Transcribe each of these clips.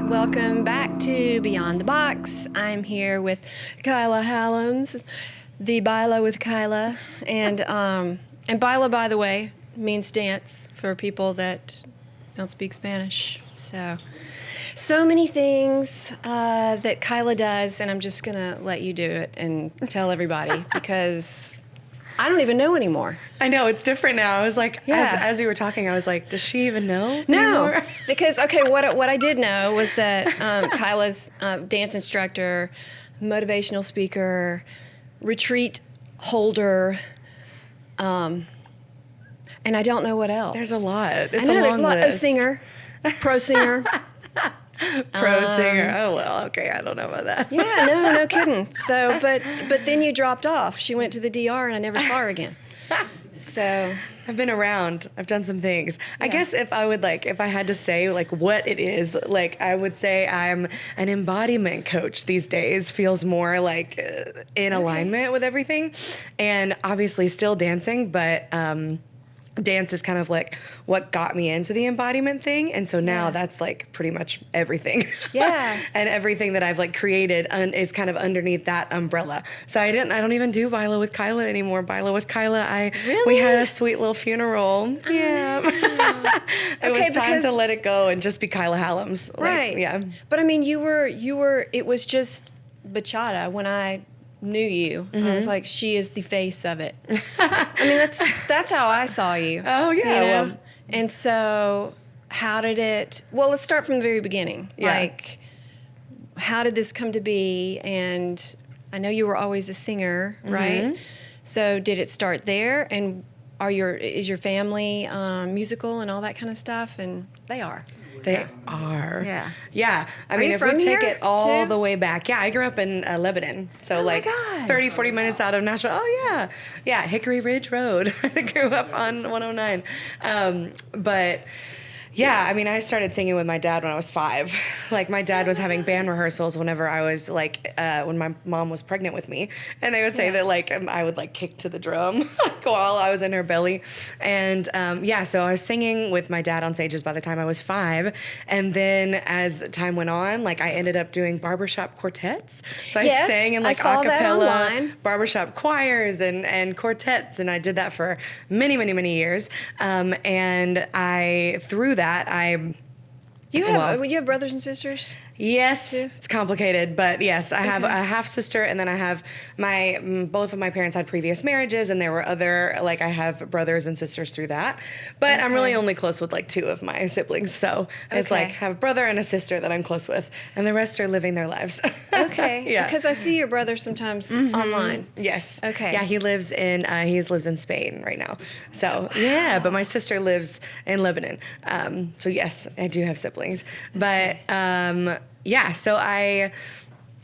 Welcome back to Beyond the Box. I'm here with Kyla Hallums, the Byla with Kyla, and Byla, by the way, means dance for people that don't speak Spanish. So many things that Kyla does, and I'm just gonna let you do it and tell everybody because I don't even know anymore. I know, it's different now. I was like, as you were talking, I was like, does she even know No, anymore? because, okay, what I did know was that Kyla's dance instructor, motivational speaker, retreat holder, and I don't know what else. There's a lot. It's I know a there's long a lot. list. Oh, singer, pro singer. Pro singer. Oh, well, okay, I don't know about that. Yeah, no kidding. So, but then you dropped off. She went to the DR, and I never saw her again. So I've been around. I've done some things. Yeah. I guess if I had to say what it is, I would say I'm an embodiment coach these days. Feels more in alignment with everything, and obviously still dancing, but dance is kind of what got me into the embodiment thing, and so now that's pretty much everything. Yeah. And everything that I've created is kind of underneath that umbrella. So I don't even do Byla with Kyla anymore. Byla with Kyla, we had a sweet little funeral. Yeah. It was time to let it go and just be Kyla Hallums. Right. Yeah. But I mean, you were. It was just bachata when I knew you. Mm-hmm. I was like, she is the face of it. I mean, that's how I saw you. Oh, yeah. You know? And so how did it, well, let's start from the very beginning. Yeah. How did this come to be? And I know you were always a singer, right? Mm-hmm. So did it start there? And is your family musical and all that kind of stuff? And they are. They are. Yeah. Yeah. I mean, if we take it all the way back. Yeah, I grew up in Lebanon. So 30, 40 minutes out of Nashville. Oh, yeah. Yeah, Hickory Ridge Road. I grew up on 109. But yeah, I mean, I started singing with my dad when I was 5. My dad was having band rehearsals whenever I was when my mom was pregnant with me, and they would say that I would kick to the drum while I was in her belly, and so I was singing with my dad on stages by the time I was 5, and then as time went on, I ended up doing barbershop quartets. So I sang in a cappella barbershop choirs and quartets, and I did that for many, many, many years, and through that, you have brothers and sisters? Yes, too? It's complicated, but yes, I have a half sister, and then I have both of my parents had previous marriages, and there were other I have brothers and sisters through that, but I'm really only close with 2 of my siblings, so it's have a brother and a sister that I'm close with, and the rest are living their lives. Okay, yeah, because I see your brother sometimes online. Yes. Okay. Yeah, he lives in Spain right now. So yeah, but my sister lives in Lebanon. So yes, I do have siblings, but. Yeah, So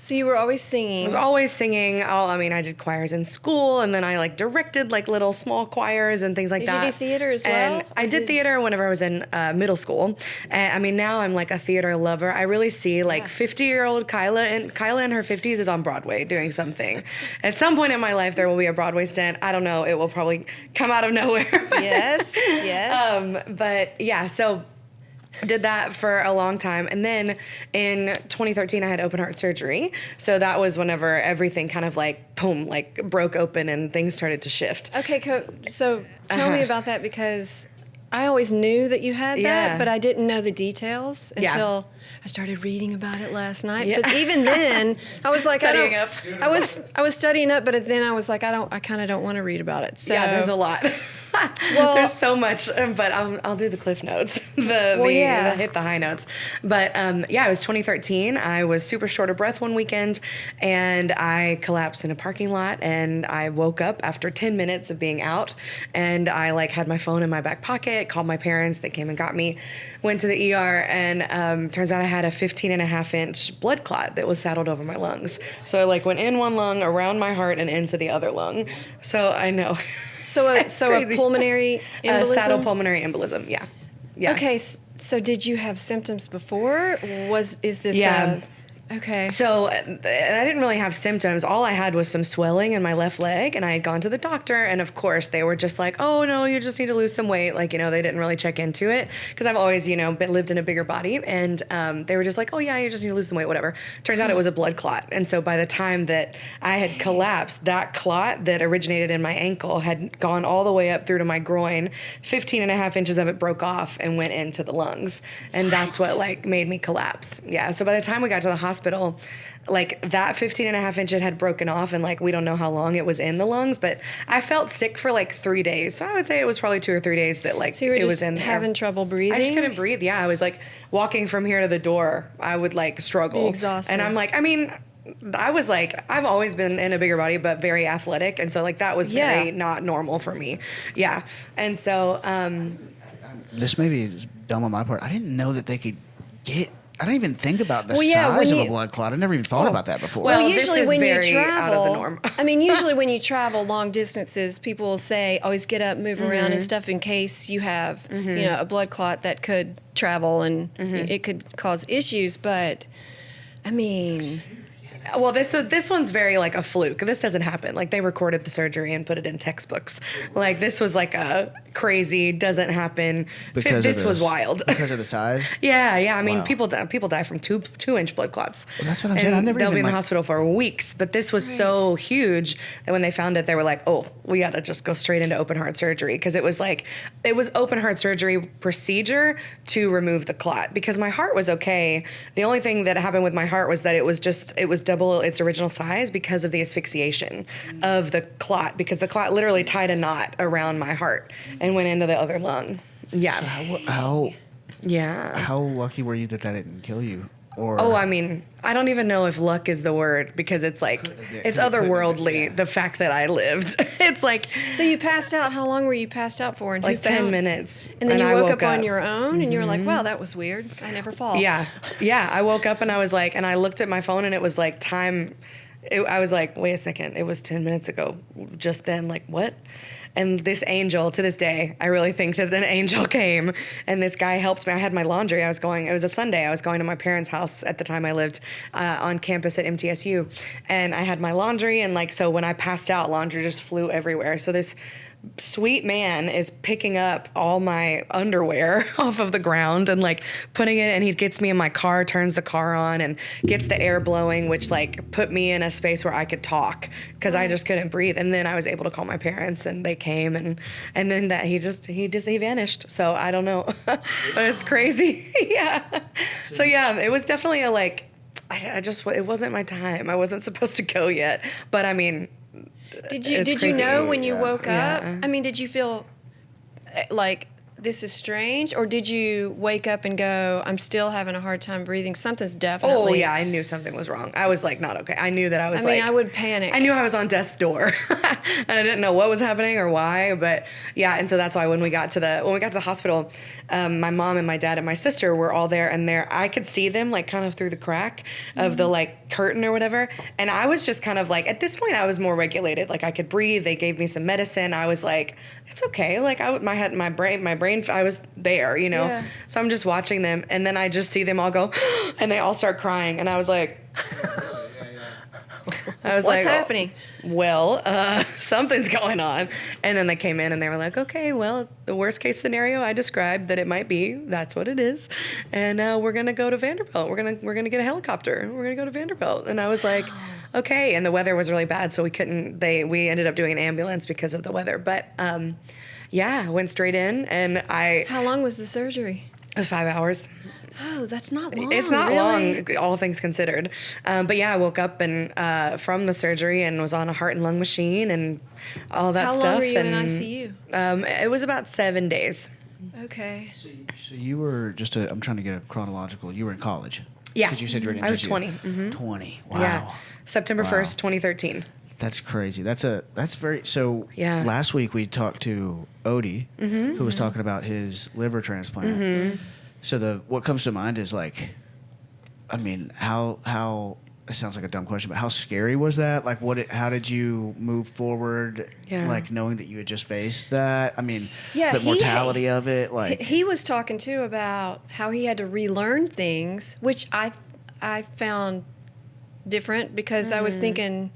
you were always singing. I was always singing. I did choirs in school, and then I directed little small choirs and things like that. Did you do theater as well? And I did theater whenever I was in middle school. And now I'm a theater lover. I really see 50-year-old Kyla, and Kyla in her 50s is on Broadway doing something. At some point in my life, there will be a Broadway stint. I don't know. It will probably come out of nowhere. Yes. But yeah, so. Did that for a long time, and then in 2013 I had open heart surgery, so that was whenever everything kind of boom, broke open and things started to shift. Okay, so tell me about that, because I always knew that you had that, but I didn't know the details until I started reading about it last night. Yeah. But even then, I was studying up. I was studying up, but then I was I kind of don't want to read about it. So yeah, there's a lot. Well, there's so much, but I'll do the cliff notes, hit the high notes. But it was 2013. I was super short of breath one weekend, and I collapsed in a parking lot, and I woke up after 10 minutes of being out, and I had my phone in my back pocket, called my parents, they came and got me, went to the ER, and turns out I had a 15.5-inch blood clot that was saddled over my lungs. So I went in one lung, around my heart, and into the other lung. So I know. So a pulmonary embolism? Saddle pulmonary embolism, yeah. Okay, so did you have symptoms before? Is this Okay. So I didn't really have symptoms. All I had was some swelling in my left leg, and I had gone to the doctor, and of course they were just like, "Oh no, you just need to lose some weight." Like, they didn't really check into it because I've always, lived in a bigger body, and they were just like, "Oh yeah, you just need to lose some weight, whatever." Turns out it was a blood clot, and so by the time that I had collapsed, that clot that originated in my ankle had gone all the way up through to my groin. 15 and a half inches of it broke off and went into the lungs, and that's what made me collapse. Yeah. So by the time we got to the hospital, that 15 and a half inch it had broken off, and we don't know how long it was in the lungs, but I felt sick for 3 days. So I would say it was probably 2 or 3 days that so you were it just was in there. having trouble breathing? I just couldn't breathe. Yeah. I was walking from here to the door, I would struggle. Be exhausted. And I'm I was I've always been in a bigger body, but very athletic. And so that was very not normal for me. Yeah. And so, this may be dumb on my part. I didn't know that they could get. I didn't even think about the Well, yeah, size of when a blood clot. I never even thought about that before. Well, Well, this usually is when you very travel, out of the norm. usually when you travel long distances, people will say, always get up, move around and stuff in case you have, a blood clot that could travel and it could cause issues. But, well, this one's very a fluke. This doesn't happen. They recorded the surgery and put it in textbooks. This was a crazy, doesn't happen. This was wild. Because of the size? Yeah. Wow. People die from 2-inch blood clots. Well, that's what I'm saying. They'll be in the hospital for weeks. But this was so huge that when they found it, they were like, "Oh, we got to just go straight into open heart surgery," because it was open heart surgery procedure to remove the clot, because my heart was okay. The only thing that happened with my heart was that it was double its original size because of the asphyxiation of the clot, because the clot literally tied a knot around my heart and went into the other lung. Yeah. So Yeah. how lucky were you that didn't kill you? Or I don't even know if luck is the word, because it's it's otherworldly, the fact that I lived. It's So you passed out. How long were you passed out for? And 10 minutes. And then you I woke up on your own and you were like, wow, that was weird. I never fall. Yeah. I woke up and I was and I looked at my phone and it was time. I was wait a second. It was 10 minutes ago. Just then, what? And this angel, to this day, I really think that an angel came and this guy helped me. I had my laundry. It was a Sunday. I was going to my parents' house at the time I lived on campus at MTSU. And I had my laundry, and so when I passed out, laundry just flew everywhere. So this sweet man is picking up all my underwear off of the ground and putting it, and he gets me in my car, turns the car on, and gets the air blowing, which put me in a space where I could talk, because I just couldn't breathe. And then I was able to call my parents, and they came, and then that he vanished. So I don't know, but it's crazy. Yeah. So yeah, it was definitely it wasn't my time. I wasn't supposed to go yet, but Did you know when you woke up? Did you feel this is strange, or did you wake up and go, I'm still having a hard time breathing? Something's definitely. Oh yeah, I knew something was wrong. I was not okay. I knew that I was I would panic. I knew I was on death's door, and I didn't know what was happening or why. But yeah, and so that's why when we got to the hospital, my mom and my dad and my sister were all there, and I could see them kind of through the crack of the curtain or whatever. And I was just kind of at this point I was more regulated. I could breathe. They gave me some medicine. I was it's okay. My brain, I was there, Yeah. So I'm just watching them, and then I just see them all go, and they all start crying, and I was like, What's happening? Well, something's going on. And then they came in and they were like, okay, well, the worst case scenario I described that it might be, that's what it is. And we're going to go to Vanderbilt. We're going to get a helicopter. We're going to go to Vanderbilt. And I was like, okay. And the weather was really bad, so we ended up doing an ambulance because of the weather. But yeah, went straight in, and How long was the surgery? It was 5 hours. Oh, that's not long. It's not really? long, all things considered. But yeah, I woke up and from the surgery and was on a heart and lung machine and all that stuff. How long were you in ICU? It was about 7 days. Okay. So you were I'm trying to get a chronological. You were in college. Yeah. Because you said you were in. I was 20. Mm-hmm. 20. Wow. Yeah. September 1st, 2013. That's crazy. That's very. So yeah. Last week we talked to Odie, who was talking about his liver transplant. Mm-hmm. So what comes to mind is how it sounds like a dumb question, but how scary was that? How did you move forward? Yeah. Knowing that you had just faced that. Yeah, the mortality of it. He was talking too about how he had to relearn things, which I found different because I was thinking,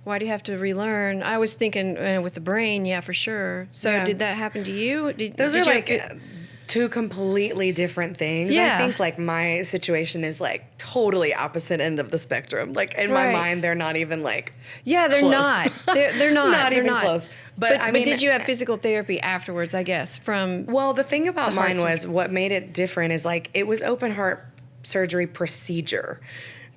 why do you have to relearn? I was thinking with the brain, yeah, for sure. So did that happen to you? Those are like two completely different things. Yeah. I think like my situation is like totally opposite end of the spectrum. Like in my mind, they're not even like they're close. not. They're not. Not they're even not. close. But I mean, did you have physical therapy afterwards? I guess from. Well, the thing about mine heart was what made it different is like it was open heart surgery procedure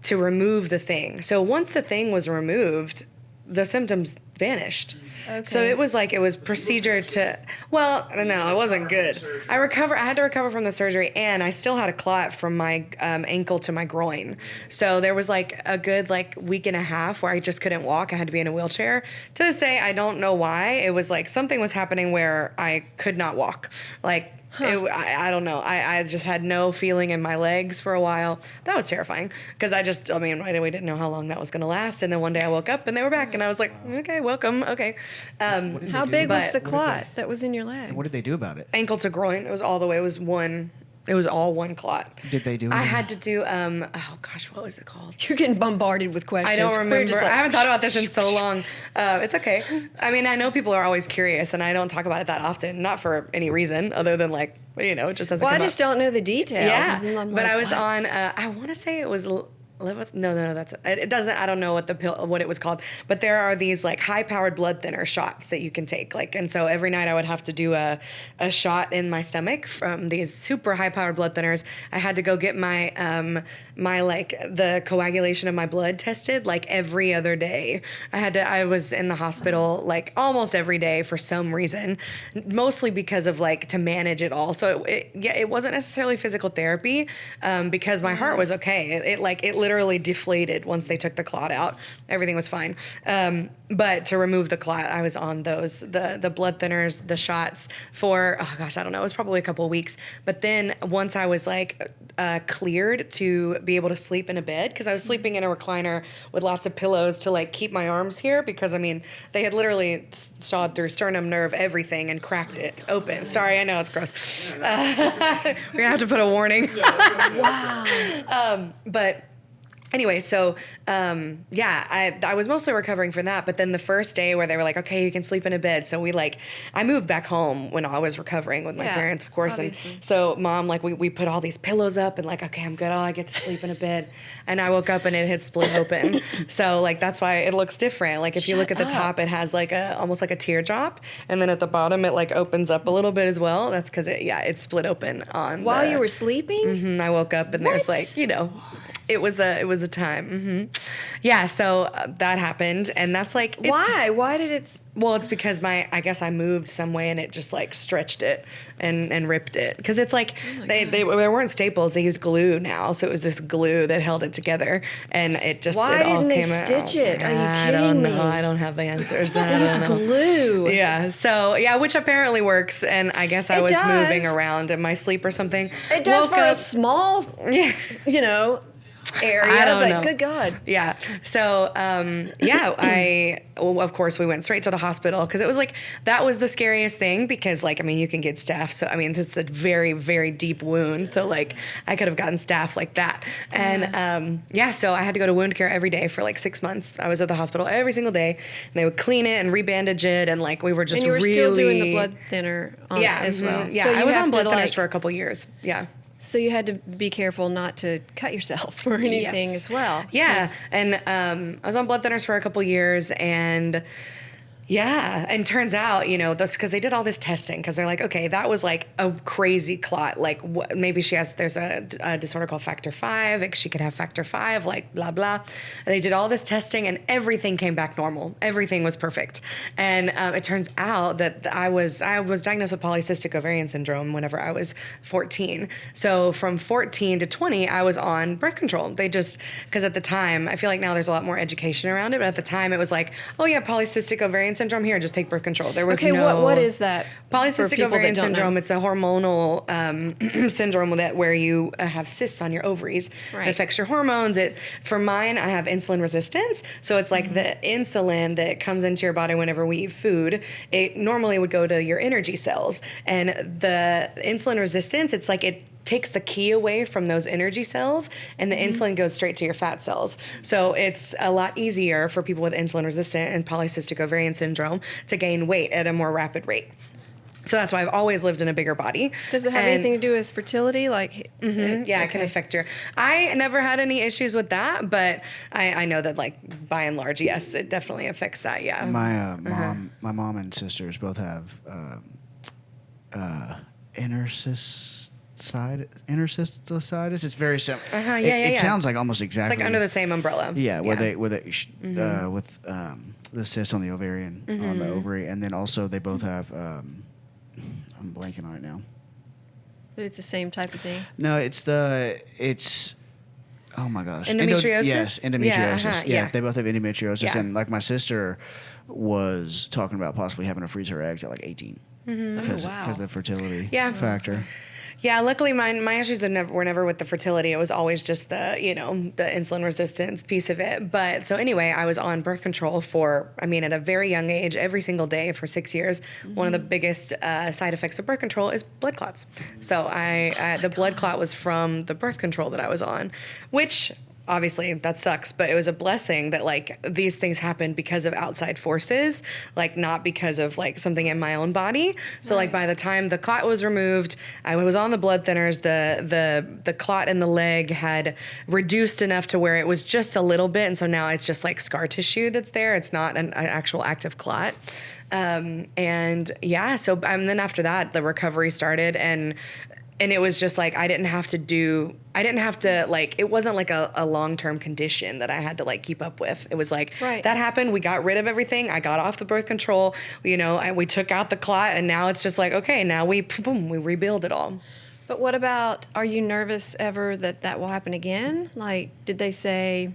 to remove the thing. So once the thing was removed, the symptoms vanished. Okay. So it was procedure to, well, no, it wasn't good. I had to recover from the surgery, and I still had a clot from my ankle to my groin. So there was like a good like week and a half where I just couldn't walk. I had to be in a wheelchair. To this day, I don't know why. It was like something was happening where I could not walk. Like, I don't know. I just had no feeling in my legs for a while. That was terrifying because we didn't know how long that was going to last. And then one day I woke up and they were back, and I was like, okay, welcome. Okay. How big was the clot that was in your leg? What did they do about it? Ankle to groin. It was all the way. It was all one clot. Did they do I anything? had to do, oh gosh, what was it called? You're getting bombarded with questions. I don't remember. Like, I haven't thought about this in so long. It's okay. I mean, I know people are always curious, and I don't talk about it that often, not for any reason other than like, it just doesn't come I just don't know the details. Yeah, but I was on, I want to say it was... No, that's it. Doesn't. I don't know what it was called, but there are these like high-powered blood thinner shots that you can take. Like, and so every night I would have to do a shot in my stomach from these super high-powered blood thinners. I had to go get my the coagulation of my blood tested like every other day. I was in the hospital like almost every day for some reason, mostly because of like to manage it all. So it wasn't necessarily physical therapy because my heart was okay. It literally deflated once they took the clot out. Everything was fine. But to remove the clot, I was on the blood thinners, the shots for, oh gosh, I don't know, it was probably a couple of weeks. But then once I was like cleared to be able to sleep in a bed, because I was sleeping in a recliner with lots of pillows to like keep my arms here, because I mean, they had literally sawed through sternum nerve, everything, and cracked it open. Sorry, I know it's gross. We're gonna have to put a warning. Wow. But anyway, so I was mostly recovering from that. But then the first day where they were like, okay, you can sleep in a bed. So I moved back home when I was recovering with my parents, of course. Obviously. And so mom, like we put all these pillows up and like, okay, I'm good. Oh, I get to sleep in a bed. And I woke up and it had split open. So like, that's why it looks different. Like if you look at the top, it has like almost like a teardrop. And then at the bottom, it like opens up a little bit as well. That's because it split open while you were sleeping. Mm-hmm, I woke up and there's like, it was a time. Mm-hmm. Yeah, so that happened, and that's like why? Why did it? Well, it's because I guess I moved some way and it just like stretched it and ripped it, because it's like there weren't staples, they use glue now, so it was this glue that held it together, and it just why it all didn't they came stitch out. it? Are you I kidding don't me? know. I don't have the answers. They just glue. Yeah. So which apparently works, and I guess I was moving around in my sleep or something. It does for a small, area, I don't know. Good God. Yeah. So, of course, we went straight to the hospital, because it was like, that was the scariest thing, because like, I mean, you can get staph. So, I mean, this is a very, very deep wound. So like, I could have gotten staph like that. And so I had to go to wound care every day for like 6 months. I was at the hospital every single day, and they would clean it and rebandage it. And like, we were just really. And you were still doing the blood thinner as well. Yeah, so I was on blood thinners for a couple years. Yeah. So you had to be careful not to cut yourself or anything as well. Yeah, and I was on blood thinners for a couple years, and and turns out, that's because they did all this testing, because they're like, okay, that was like a crazy clot. Like maybe there's a disorder called factor 5. Like she could have factor 5, like blah, blah. And they did all this testing and everything came back normal. Everything was perfect. And it turns out that I was diagnosed with polycystic ovarian syndrome whenever I was 14. So from 14 to 20, I was on birth control. Because at the time, I feel like now there's a lot more education around it, but at the time it was like, oh yeah, polycystic ovarian syndrome, here, just take birth control. There was what is that? Polycystic ovarian syndrome. It's a hormonal syndrome where you have cysts on your ovaries. Right. It affects your hormones. For mine, I have insulin resistance. So it's like the insulin that comes into your body whenever we eat food, it normally would go to your energy cells. And the insulin resistance, it's like takes the key away from those energy cells, and the insulin goes straight to your fat cells. So it's a lot easier for people with insulin resistant and polycystic ovarian syndrome to gain weight at a more rapid rate. So that's why I've always lived in a bigger body. Does it have anything to do with fertility? Like, yeah, it can affect your. I never had any issues with that, but I know that, like, by and large, yes, it definitely affects that. Yeah. My mom and sisters both have intercystitis. It's very similar. It sounds like almost exactly. It's like under the same umbrella. Yeah, where they with the cyst on the ovarian on the ovary, and then also they both have. I'm blanking on it now. But it's the same type of thing. No, it's oh my gosh. Endometriosis? Yes, endometriosis. Yeah. They both have endometriosis. Yeah. And like my sister was talking about possibly having to freeze her eggs at like 18. Because of the fertility factor. Yeah, luckily my issues were never with the fertility. It was always just the insulin resistance piece of it. But so anyway, I was on birth control at a very young age, every single day for 6 years. One of the biggest side effects of birth control is blood clots. So the blood clot was from the birth control that I was on, which obviously that sucks, but it was a blessing that, like, these things happened because of outside forces, like, not because of, like, something in my own body. So like by the time the clot was removed, I was on the blood thinners. The clot in the leg had reduced enough to where it was just a little bit, and so now it's just like scar tissue that's there. It's not an actual active clot. And then after that the recovery started, and it was just like I didn't have to like, it wasn't like a long-term condition that I had to, like, keep up with. It was like that happened, we got rid of everything, I got off the birth control, we took out the clot, and now it's just like, okay, now we rebuild it all. But what about, are you nervous ever that will happen again? Like, did they say...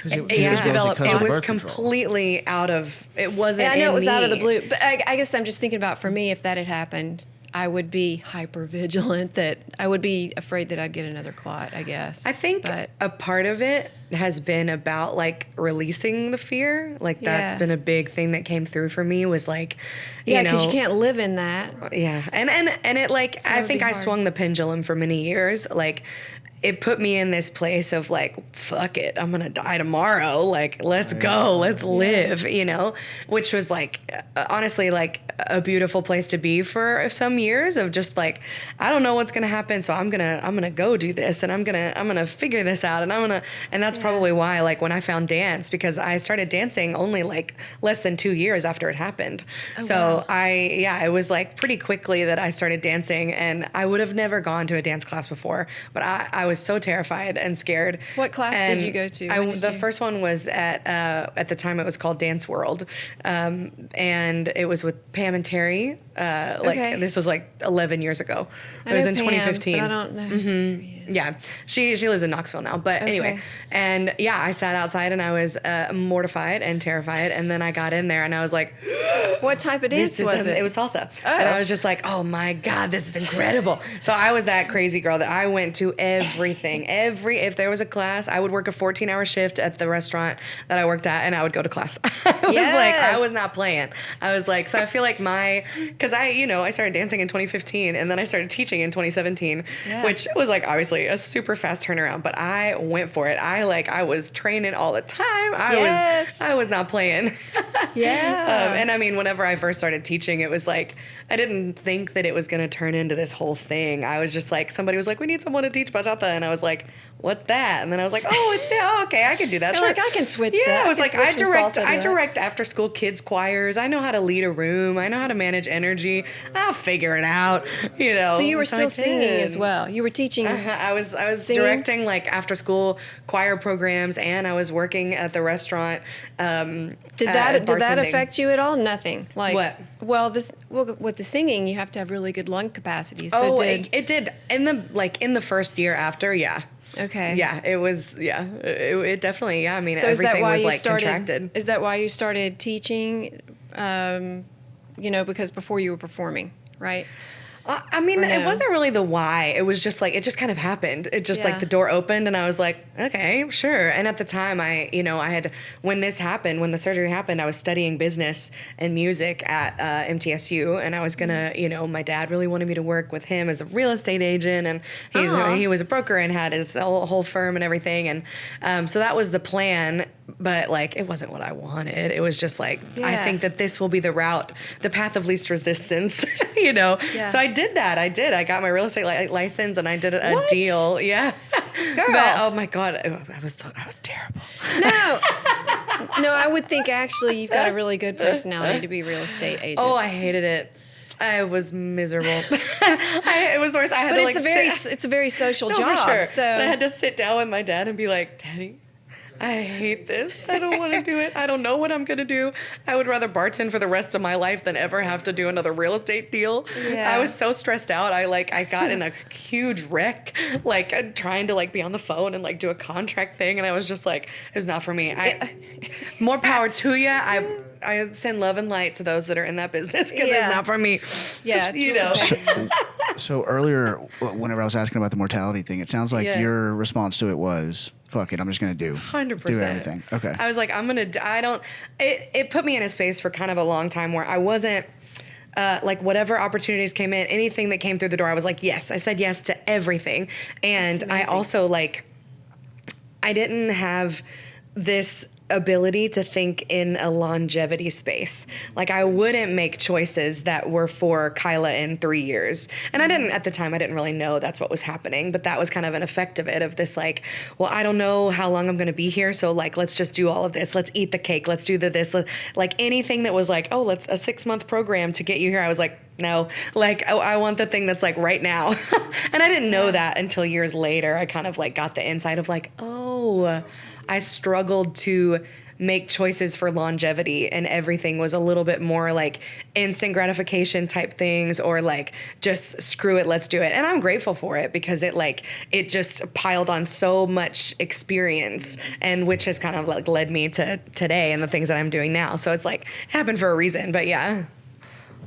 It was completely out of, it wasn't I know it was out of the blue, but I guess I'm just thinking about, for me, if that had happened, I would be hyper vigilant, that I would be afraid that I'd get another clot, I guess. I think a part of it has been about, like, releasing the fear. Like, that's been a big thing that came through for me, was like, because you can't live in that. Yeah. And it, like, I think I swung the pendulum for many years. Like, it put me in this place of, like, fuck it, I'm gonna die tomorrow. Like, let's go, let's live, which was, like, honestly, like, a beautiful place to be for some years, of just like, I don't know what's gonna happen, so I'm gonna go do this, and I'm gonna figure this out, and that's probably why, like, when I found dance, because I started dancing only, like, less than 2 years after it happened. It was, like, pretty quickly that I started dancing, and I would have never gone to a dance class before, but I was so terrified and scared. What class did you go to? The first one was at the time it was called Dance World, and it was with Pam and Terry. This was like 11 years ago. It was in Pam, 2015. but I don't know who Terry is. Yeah, she lives in Knoxville now. But anyway, and I sat outside and I was mortified and terrified, and then I got in there and I was like, what type of dance was it? It was salsa, and I was just like, oh my god, this is incredible. So I was that crazy girl that I went to everything. If there was a class, I would work a 14-hour shift at the restaurant that I worked at, and I would go to class. I was not playing. I was like, so I feel like because I started dancing in 2015, and then I started teaching in 2017, which was, like, obviously a super fast turnaround, but I went for it. I was training all the time. I was not playing. And I mean, whenever I first started teaching, it was like, I didn't think that it was going to turn into this whole thing. I was just like, somebody was like, we need someone to teach bachata, and I was like, what's that? And then I was like, okay, I can do that. Sure. Like, I can switch that. Yeah, I was like, I direct after school kids choirs. I know how to lead a room. I know how to manage energy. I'll figure it out. So you were still singing as well. You were teaching. I was directing, like, after school choir programs, and I was working at the restaurant. Did that affect you at all? Nothing. Like what? Well, with the singing, you have to have really good lung capacity. So it did in the first year after. Yeah. Okay. Yeah, it was. Yeah, it definitely. Yeah, I mean, so everything was, like, contracted. Is that why you started teaching? Because before you were performing, right? I mean, it wasn't really the why. It was just like, it just kind of happened. It just like the door opened and I was like, okay, sure. And at the time when the surgery happened, I was studying business and music at MTSU, and I was gonna, my dad really wanted me to work with him as a real estate agent, and he was a broker and had his whole firm and everything. And so that was the plan. But like, it wasn't what I wanted. It was just like, I think that this will be the path of least resistance, Yeah. So I did that. I got my real estate license and I did a deal. Yeah. Girl. But oh my God, I was terrible. No, I would think actually you've got a really good personality to be a real estate agent. Oh, I hated it. I was miserable. It was worse. It's a very social job. For sure. So and I had to sit down with my dad and be like, Daddy, I hate this. I don't want to do it. I don't know what I'm going to do. I would rather bartend for the rest of my life than ever have to do another real estate deal. Yeah. I was so stressed out. I got in a huge wreck, trying to be on the phone and do a contract thing. And I was just like, it was not for me. More power to you. I send love and light to those that are in that business because it's not for me. Yeah, So earlier, whenever I was asking about the mortality thing, it sounds like your response to it was, fuck it, I'm just going to do 100%. Do everything. Okay. I was like, it put me in a space for kind of a long time where I wasn't, whatever opportunities came in, anything that came through the door, I was like, yes. I said yes to everything. And I also, I didn't have this ability to think in a longevity space. I wouldn't make choices that were for Kyla in 3 years. And at the time, I didn't really know that's what was happening, but that was kind of an effect of it, of this I don't know how long I'm going to be here. So let's just do all of this. Let's eat the cake. Let's do this. Anything that was let's a 6-month program to get you here. I was like, no, I want the thing that's right now. And I didn't know that until years later. I kind of got the insight of I struggled to make choices for longevity, and everything was a little bit more instant gratification type things, or just screw it, let's do it. And I'm grateful for it because it just piled on so much experience, and which has kind of led me to today and the things that I'm doing now. So it's it happened for a reason, but yeah.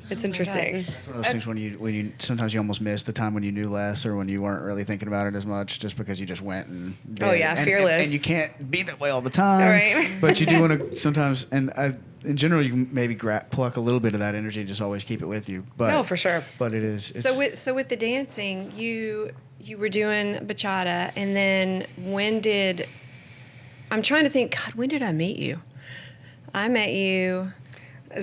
It's interesting. It's one of those things when you sometimes you almost miss the time when you knew less, or when you weren't really thinking about it as much, just because you just went and did. Oh yeah, fearless. And you can't be that way all the time. Right. But you do want to sometimes, and in general, you can maybe pluck a little bit of that energy and just always keep it with you. But no, for sure. But it is. So with the dancing, you were doing bachata, and then I'm trying to think. God, when did I meet you? I met you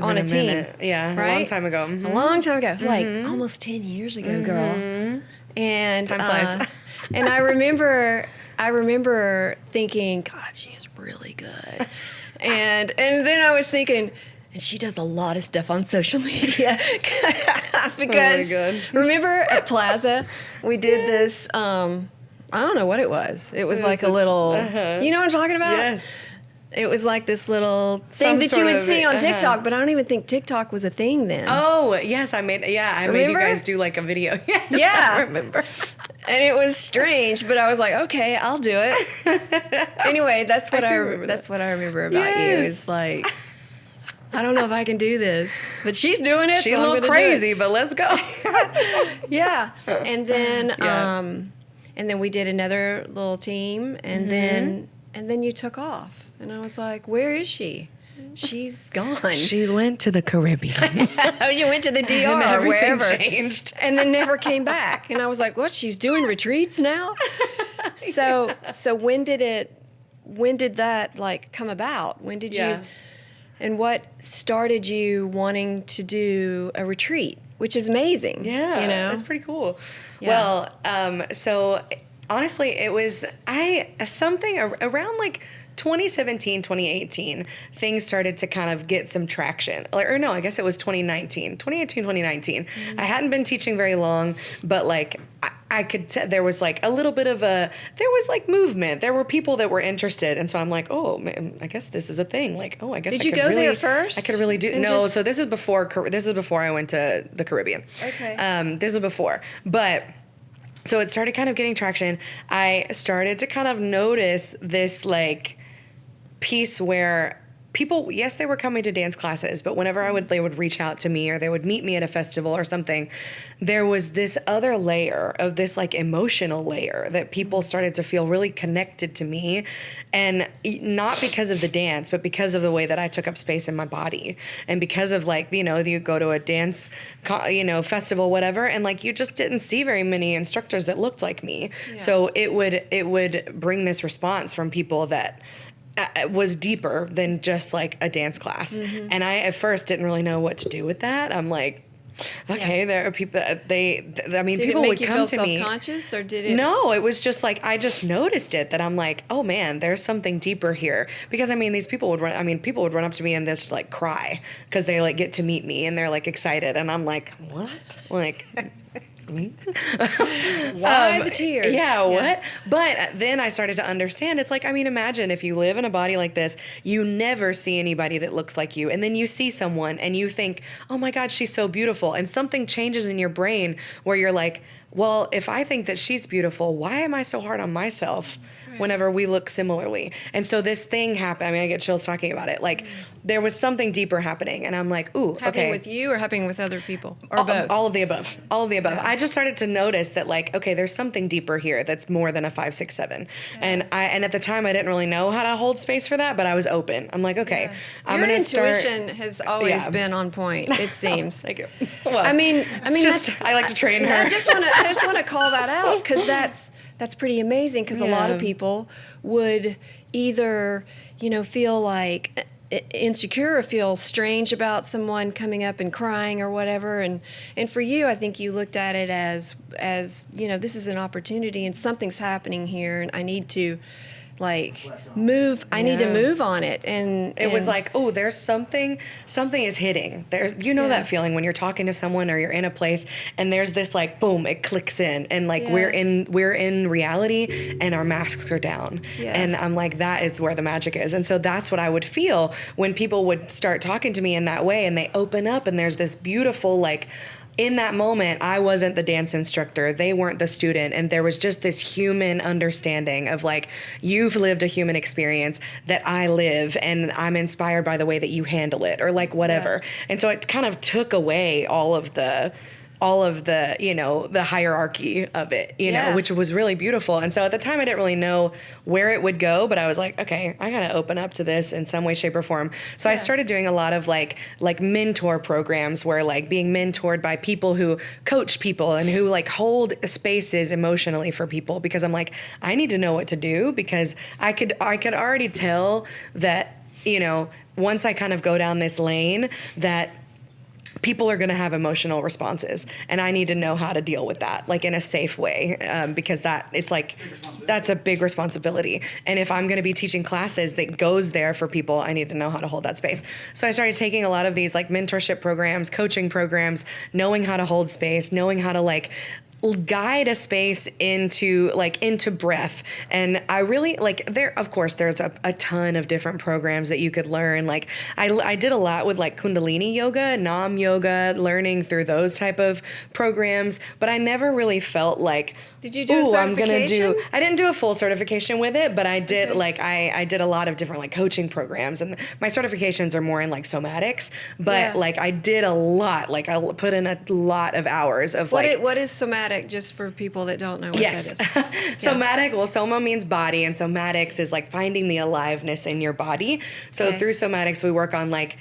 on a team. Yeah, right? A long time ago. Mm-hmm. A long time ago. It was almost 10 years ago, girl. And time flies. And I remember thinking, God, she is really good. and then I was thinking, and she does a lot of stuff on social media. Because remember at Plaza, we did this, I don't know what it was. It was a little, you know what I'm talking about? Yes. It was this little thing that you would see on TikTok, but I don't even think TikTok was a thing then. Oh, yes, I made you guys do a video. Yeah. I remember. And it was strange, but I was like, okay, I'll do it. Anyway, that's what I remember about you. It's I don't know if I can do this, but she's doing it. She's a little crazy, but let's go. Yeah. And then we did another little team, and then you took off. And I was like, where is she? She's gone. She went to the Caribbean. You went to the DR and or wherever. Changed. And then never came back. And I was like, what? She's doing retreats now? So when did that come about? When did you, and what started you wanting to do a retreat, which is amazing. Yeah. That's pretty cool. Yeah. Well, so honestly, it was, something around 2017, 2018, things started to kind of get some traction. Or no, I guess it was 2018, 2019. I hadn't been teaching very long, but I could there was a little bit of there was movement. There were people that were interested. And so I'm like, oh man, I guess this is a thing. I guess Did you go there first? I could really do. No, so this is before I went to the Caribbean. Okay. This is before. But so it started kind of getting traction. I started to kind of notice this piece where people, yes, they were coming to dance classes, but whenever they would reach out to me or they would meet me at a festival or something, there was this other layer of this like emotional layer that people started to feel really connected to me. And not because of the dance, but because of the way that I took up space in my body. And because of like, you go to a dance, festival, whatever, and like you just didn't see very many instructors that looked like me. Yeah. So it would bring this response from people that was deeper than just like a dance class. Mm-hmm. And I at first didn't really know what to do with that. I'm like, okay, there are people, people would come to me. Did it make you feel self-conscious, or did it? No, it was just like, I just noticed it, that I'm like, oh man, there's something deeper here. Because these people would run up to me and just like cry because they like get to meet me and they're like excited. And I'm like, what? Like, why the tears? Yeah, what? But then I started to understand. It's like, imagine if you live in a body like this, you never see anybody that looks like you. And then you see someone and you think, oh my God, she's so beautiful. And something changes in your brain where you're like, well, if I think that she's beautiful, why am I so hard on myself whenever we look similarly? And so this thing happened. I get chills talking about it. Like there was something deeper happening. And I'm like, ooh, happening with you or happening with other people? Or both? All of the above. All of the above. Yeah. I just started to notice that like, okay, there's something deeper here that's more than a 5, 6, 7. Yeah. And at the time I didn't really know how to hold space for that, but I was open. I'm like, okay, I'm Your going to start. intuition has always been on point, it seems. Thank you. Well, I like to train her. I just want to call that out because that's pretty amazing, because a lot of people would either, feel like insecure or feel strange about someone coming up and crying or whatever, and for you, I think you looked at it as this is an opportunity and something's happening here and I need to move. I need to move on it. And it was like, oh, there's something is hitting. There's, that feeling when you're talking to someone or you're in a place and there's this like, boom, it clicks in and like we're in reality and our masks are down. Yeah. And I'm like, that is where the magic is. And so that's what I would feel when people would start talking to me in that way and they open up and there's this beautiful, like, in that moment, I wasn't the dance instructor. They weren't the student. And there was just this human understanding of like, you've lived a human experience that I live and I'm inspired by the way that you handle it or like whatever. Yeah. And so it kind of took away all of the the hierarchy of it, which was really beautiful. And so at the time I didn't really know where it would go, but I was like, okay, I got to open up to this in some way, shape or form. So I started doing a lot of like mentor programs where like being mentored by people who coach people and who like hold spaces emotionally for people, because I'm like, I need to know what to do, because I could already tell that, once I kind of go down this lane that people are going to have emotional responses, and I need to know how to deal with that, like in a safe way, because that's a big responsibility. And if I'm going to be teaching classes that goes there for people, I need to know how to hold that space. So I started taking a lot of these like mentorship programs, coaching programs, knowing how to hold space, knowing how to like guide a space into breath. And I really there's a ton of different programs that you could learn. Like I did a lot with like Kundalini yoga, Nam yoga, learning through those type of programs, but I never really felt like, did you do a certification? I didn't do a full certification with it, but I did I did a lot of different like coaching programs, and my certifications are more in like somatics, but like I did a lot, like I put in a lot of hours of what is somatic, just for people that don't know what that is? Somatic, well, soma means body, and somatics is like finding the aliveness in your body. So through somatics, we work on like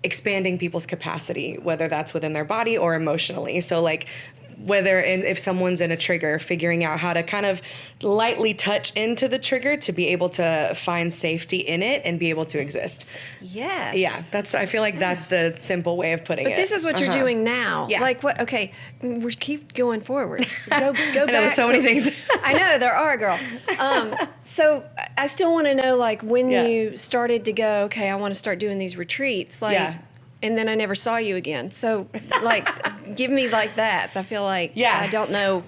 expanding people's capacity, whether that's within their body or emotionally. So like if someone's in a trigger, figuring out how to kind of lightly touch into the trigger to be able to find safety in it and be able to exist. Yes. Yeah, I feel like that's the simple way of putting it. But this is what you're doing now. Yeah. Like what? Okay, we keep going forward. So go back. There were so many things. I know there are, girl. So I still want to know, like, when you started to go, okay, I want to start doing these retreats, like. Yeah. And then I never saw you again. So, like, give me like that. So I feel like I don't know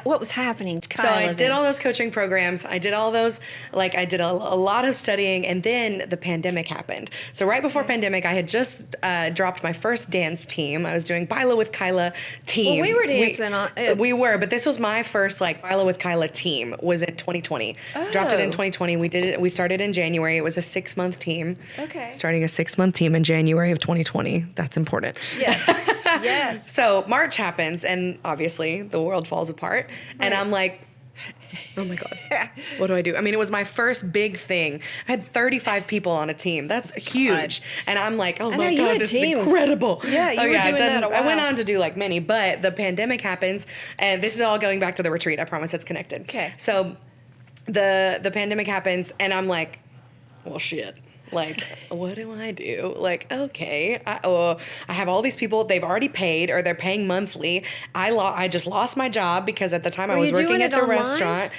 what was happening to Kyla. So I did all those coaching programs. I did all those, like I did a lot of studying, and then the pandemic happened. So right before pandemic, I had just dropped my first dance team. I was doing Byla with Kyla team. Well, we were dancing on it. We were, but this was my first like Byla with Kyla team was in 2020. Dropped it in 2020. We did it. We started in January. It was a 6-month team. Okay. Starting a 6-month team in January of 2020. That's important. Yes. Yes. So March happens, and obviously the world falls apart. Right. And I'm like, oh my God, what do I do? I mean, it was my first big thing. I had 35 people on a team. That's huge. And I'm like, oh my God, this is incredible. Yeah, you were doing that a while. I went on to do like many, but the pandemic happens, and this is all going back to the retreat. I promise it's connected. Okay. So the pandemic happens, and I'm like, well, shit. Like, what do I do? Like, okay, I have all these people. They've already paid, or they're paying monthly. I just lost my job because at the time I was working at the restaurant.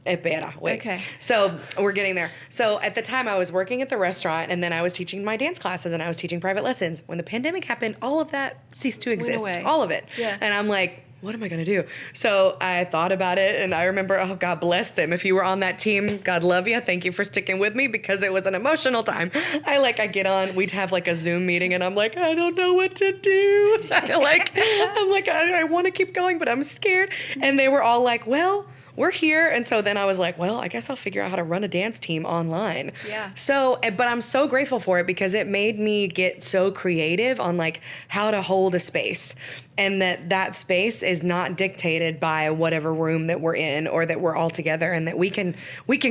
Okay. So we're getting there. So at the time I was working at the restaurant, and then I was teaching my dance classes, and I was teaching private lessons. When the pandemic happened, all of that ceased to exist. Went away. All of it. Yeah. And I'm like, what am I going to do? So I thought about it, and I remember, oh, God bless them. If you were on that team, God love you. Thank you for sticking with me, because it was an emotional time. I get on, we'd have like a Zoom meeting, and I'm like, I don't know what to do. I want to keep going, but I'm scared. And they were all like, well, we're here. And so then I was like, well, I guess I'll figure out how to run a dance team online. Yeah. So, but I'm so grateful for it, because it made me get so creative on like how to hold a space, and that space is not dictated by whatever room that we're in or that we're all together, and that we can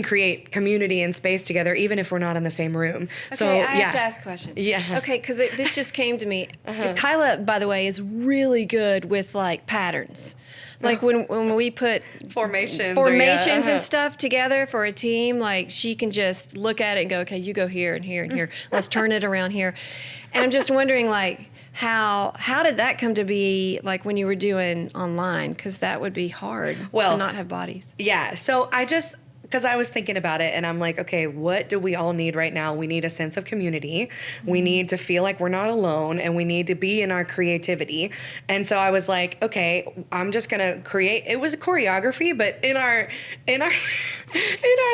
create community and space together even if we're not in the same room. Okay, so I have to ask a question. Yeah. Okay, because this just came to me. Kyla, by the way, is really good with like patterns. Like when we put formations and stuff together for a team, like she can just look at it and go, okay, you go here and here and here. Let's turn it around here. And I'm just wondering, like, how did that come to be, like when you were doing online? Because that would be hard to not have bodies. Yeah. So because I was thinking about it, and I'm like, okay, what do we all need right now? We need a sense of community. We need to feel like we're not alone, and we need to be in our creativity. And so I was like, okay, I'm just gonna create. It was a choreography, but in our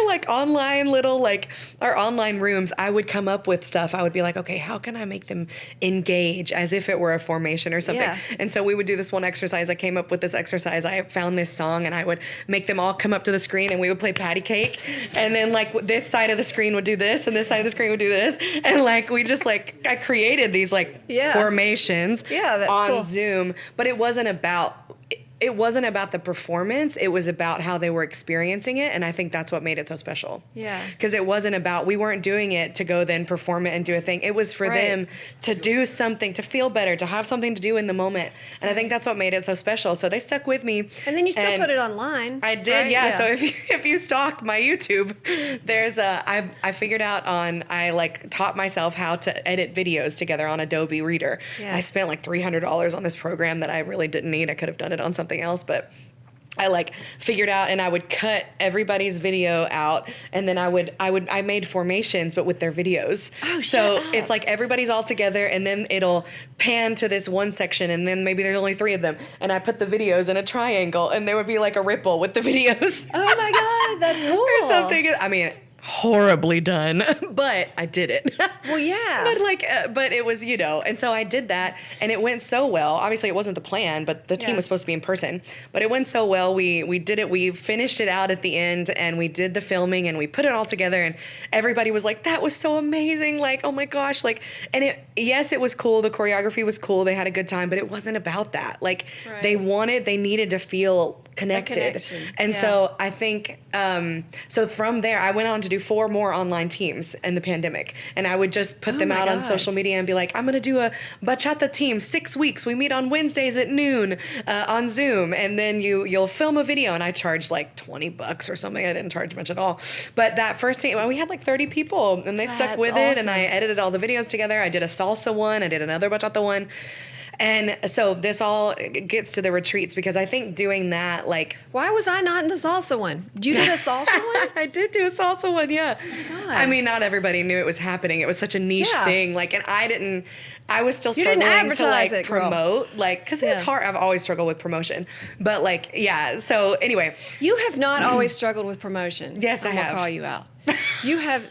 like online little like our online rooms, I would come up with stuff. I would be like, okay, how can I make them engage as if it were a formation or something? Yeah. And so we would do this one exercise. I came up with this exercise. I found this song, and I would make them all come up to the screen, and we would play patty cake, and then like this side of the screen would do this, and this side of the screen would do this, and like we just like I created these like formations on cool. Zoom, but it wasn't about the performance. It was about how they were experiencing it, and I think that's what made it so special. Yeah. Because it wasn't about, we weren't doing it to go then perform it and do a thing. It was for them to do something, to feel better, to have something to do in the moment. And I think that's what made it so special. So they stuck with me. And then you still put it online. I did, right? Yeah. So if you stalk my YouTube, there's I figured out I like taught myself how to edit videos together on Adobe Reader. Yeah. I spent like $300 on this program that I really didn't need. I could have done it on something else, but I like figured out, and I would cut everybody's video out, and then I made formations, but with their videos. Oh, so it's like everybody's all together, and then it'll pan to this one section, and then maybe there's only 3 of them, and I put the videos in a triangle, and there would be like a ripple with the videos. Oh my God, that's cool. Or something. I mean, horribly done, but I did it. Well, yeah. But it was, and so I did that, and it went so well. Obviously, it wasn't the plan, but the team was supposed to be in person. But it went so well. We did it. We finished it out at the end, and we did the filming, and we put it all together, and everybody was like, "That was so amazing!" Like, oh my gosh! Like, and it was cool. The choreography was cool. They had a good time, but it wasn't about that. Like, they needed to feel connected. And so I think, so from there, I went on to do 4 more online teams in the pandemic, and I would just put them out on social media and be like, I'm going to do a bachata team, 6 weeks. We meet on Wednesdays at noon on Zoom, and then you'll film a video, and I charged like $20 or something. I didn't charge much at all. But that first team, we had like 30 people, and they stuck with it, and I edited all the videos together. I did a salsa one. I did another bachata one. And so this all gets to the retreats because I think doing that, like... Why was I not in the salsa one? You did a salsa one? I did do a salsa one, yeah. Oh I mean, not everybody knew it was happening. It was such a niche thing. Like, and I was still struggling to like promote, like, because it's hard. I've always struggled with promotion, but like, yeah. So anyway, you have not always struggled with promotion. Yes, I have. I'll call you out. You have.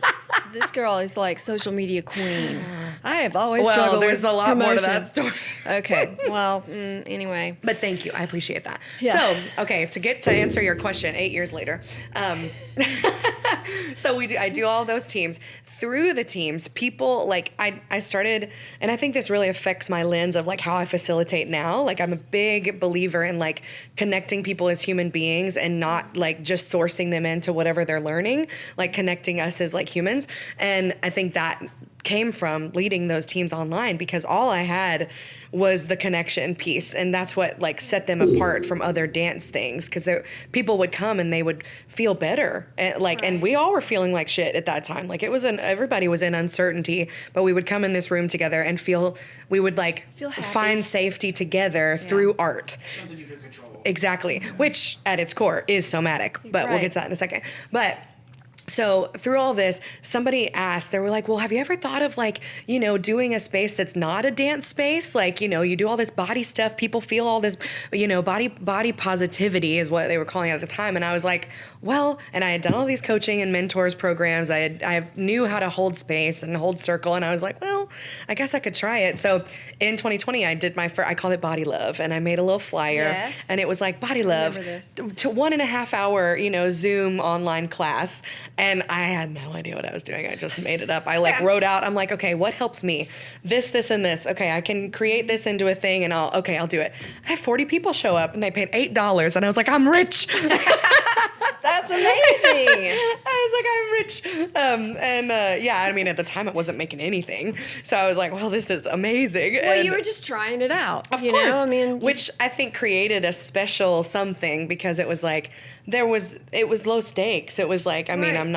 This girl is like social media queen. I have always struggled with promotion. Well, there's a lot more to that story. Okay. Well, anyway. But thank you. I appreciate that. Yeah. So, okay, to answer your question, 8 years later. So I do all those teams. Through the teams, people, like, I started, and I think this really affects my lens of, like, how I facilitate now. Like, I'm a big believer in, like, connecting people as human beings and not, like, just sourcing them into whatever they're learning, like, connecting us as, like, humans. And I think that came from leading those teams online because all I had was the connection piece, and that's what like set them apart from other dance things because people would come and they would feel better and like and we all were feeling like shit at that time. Like it was everybody was in uncertainty, but we would come in this room together and we would find safety together through art. Something you could control. Exactly, which at its core is somatic, but we'll get to that in a second. But so through all this, somebody asked, they were like, well, have you ever thought of like, you know, doing a space that's not a dance space? Like, you know, you do all this body stuff. People feel all this, you know, body positivity is what they were calling it at the time. And I was like, well, and I had done all these coaching and mentors programs. I knew how to hold space and hold circle. And I was like, well, I guess I could try it. So in 2020, I did I called it Body Love. And I made a little flyer and it was like Body Love to 1.5 hour, you know, Zoom online class. And I had no idea what I was doing. I just made it up. I like wrote out, I'm like, okay, what helps me? This, and this. Okay, I can create this into a thing and I'll do it. I had 40 people show up and they paid $8 and I was like, I'm rich. That's amazing. I was like, I'm rich. I mean, at the time it wasn't making anything. So I was like, well, this is amazing. Well, you were just trying it out. Of course. I mean, which I think created a special something because it was like, it was low stakes. It was like, I mean, I'm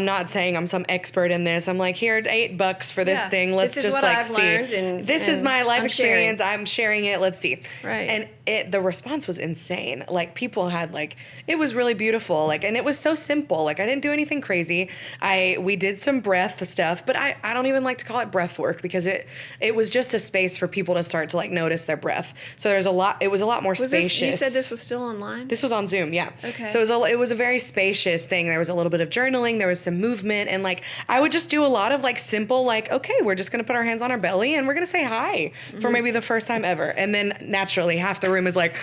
not saying I'm some expert in this. I'm like, here, $8 for this thing. Let's just like see. This is my life experience. I'm sharing it. Let's see. Right. And the response was insane. Like people had like, it was really beautiful. Like, and it was so simple. Like I didn't do anything crazy. We did some breath stuff, but I don't even like to call it breath work because it was just a space for people to start to like notice their breath. So it was a lot more spacious. You said this was still online? This was on Zoom, yeah. Okay. So it was a very spacious thing. There was a little bit of journaling, there was some movement, and like I would just do a lot of like simple, like, okay, we're just gonna put our hands on our belly and we're gonna say hi for maybe the first time ever. And then naturally half the room is like,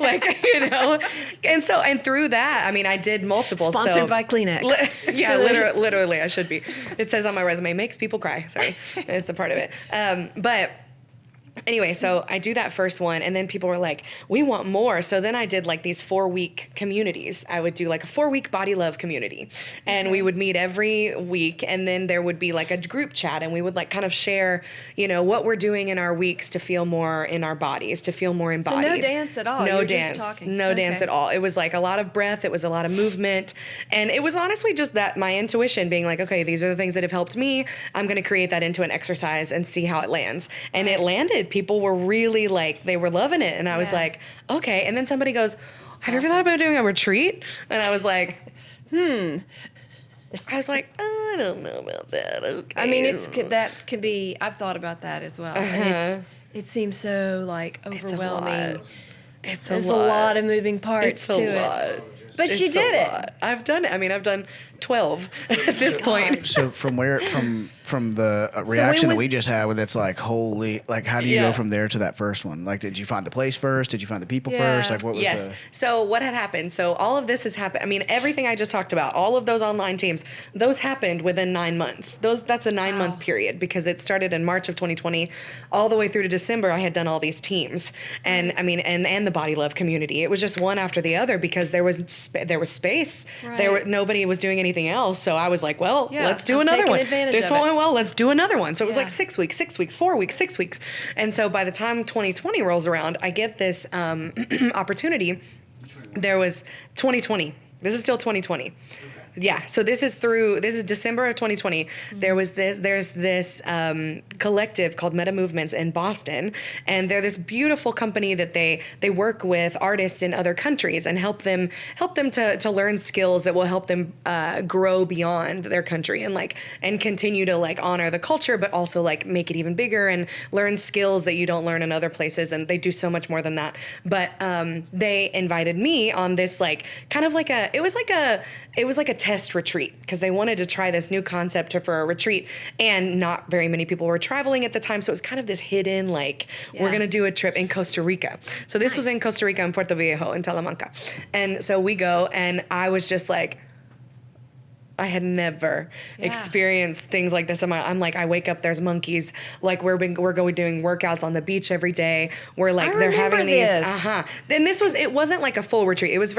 like, you know. And through that, I mean, I did multiple. Sponsored by Kleenex. Yeah, literally, I should be. It says on my resume, makes people cry. Sorry, it's a part of it. But anyway, so I do that first one, and then people were like, we want more. So then I did like these 4-week communities. I would do like a 4-week Body Love community, and we would meet every week, and then there would be like a group chat, and we would like kind of share, you know, what we're doing in our weeks to feel more in our bodies, to feel more embodied. So no dance at all. No dance. Just talking. No dance at all. It was like a lot of breath. It was a lot of movement, and it was honestly just that my intuition being like, okay, these are the things that have helped me. I'm going to create that into an exercise and see how it lands, and it landed. People were really like, they were loving it. And I was like, okay. And then somebody goes, have you ever thought about doing a retreat? And I was like, I was like, I don't know about that. Okay. I mean, that can be, I've thought about that as well. And it seems so like overwhelming. There's a lot of moving parts to it. But she did it. I've done it. I mean, I've done 12 at this point. So from the reaction that we just had, with it's like, holy, like how do you go from there to that first one? Like, did you find the place first? Did you find the people first? Like, what was So what had happened? So all of this has happened. I mean, everything I just talked about, all of those online teams, those happened within 9 months. That's a 9-month period because it started in March of 2020, all the way through to December. I had done all these teams, and I mean, and the Body Love community. It was just one after the other because there was space. Right. Nobody was doing anything else. So I was like, well, let's do another one. This one went well, let's do another one. So it was like 6 weeks, 4 weeks, 6 weeks. And so by the time 2020 rolls around, I get this opportunity. There was 2020. This is still 2020. Yeah. So this is December of 2020. Mm-hmm. There's this collective called Meta Movements in Boston, and they're this beautiful company that they work with artists in other countries and help them to learn skills that will help them grow beyond their country and continue to honor the culture, but also make it even bigger and learn skills that you don't learn in other places. And they do so much more than that. But they invited me on this it was like a test retreat because they wanted to try this new concept for a retreat, and not very many people were traveling at the time. So it was kind of this hidden, we're going to do a trip in Costa Rica. So this was in Costa Rica, in Puerto Viejo, in Talamanca. And so we go, and I was just I had never experienced things like this. I wake up, there's monkeys. We're going doing workouts on the beach every day. They're having these. Then it wasn't like a full retreat. It was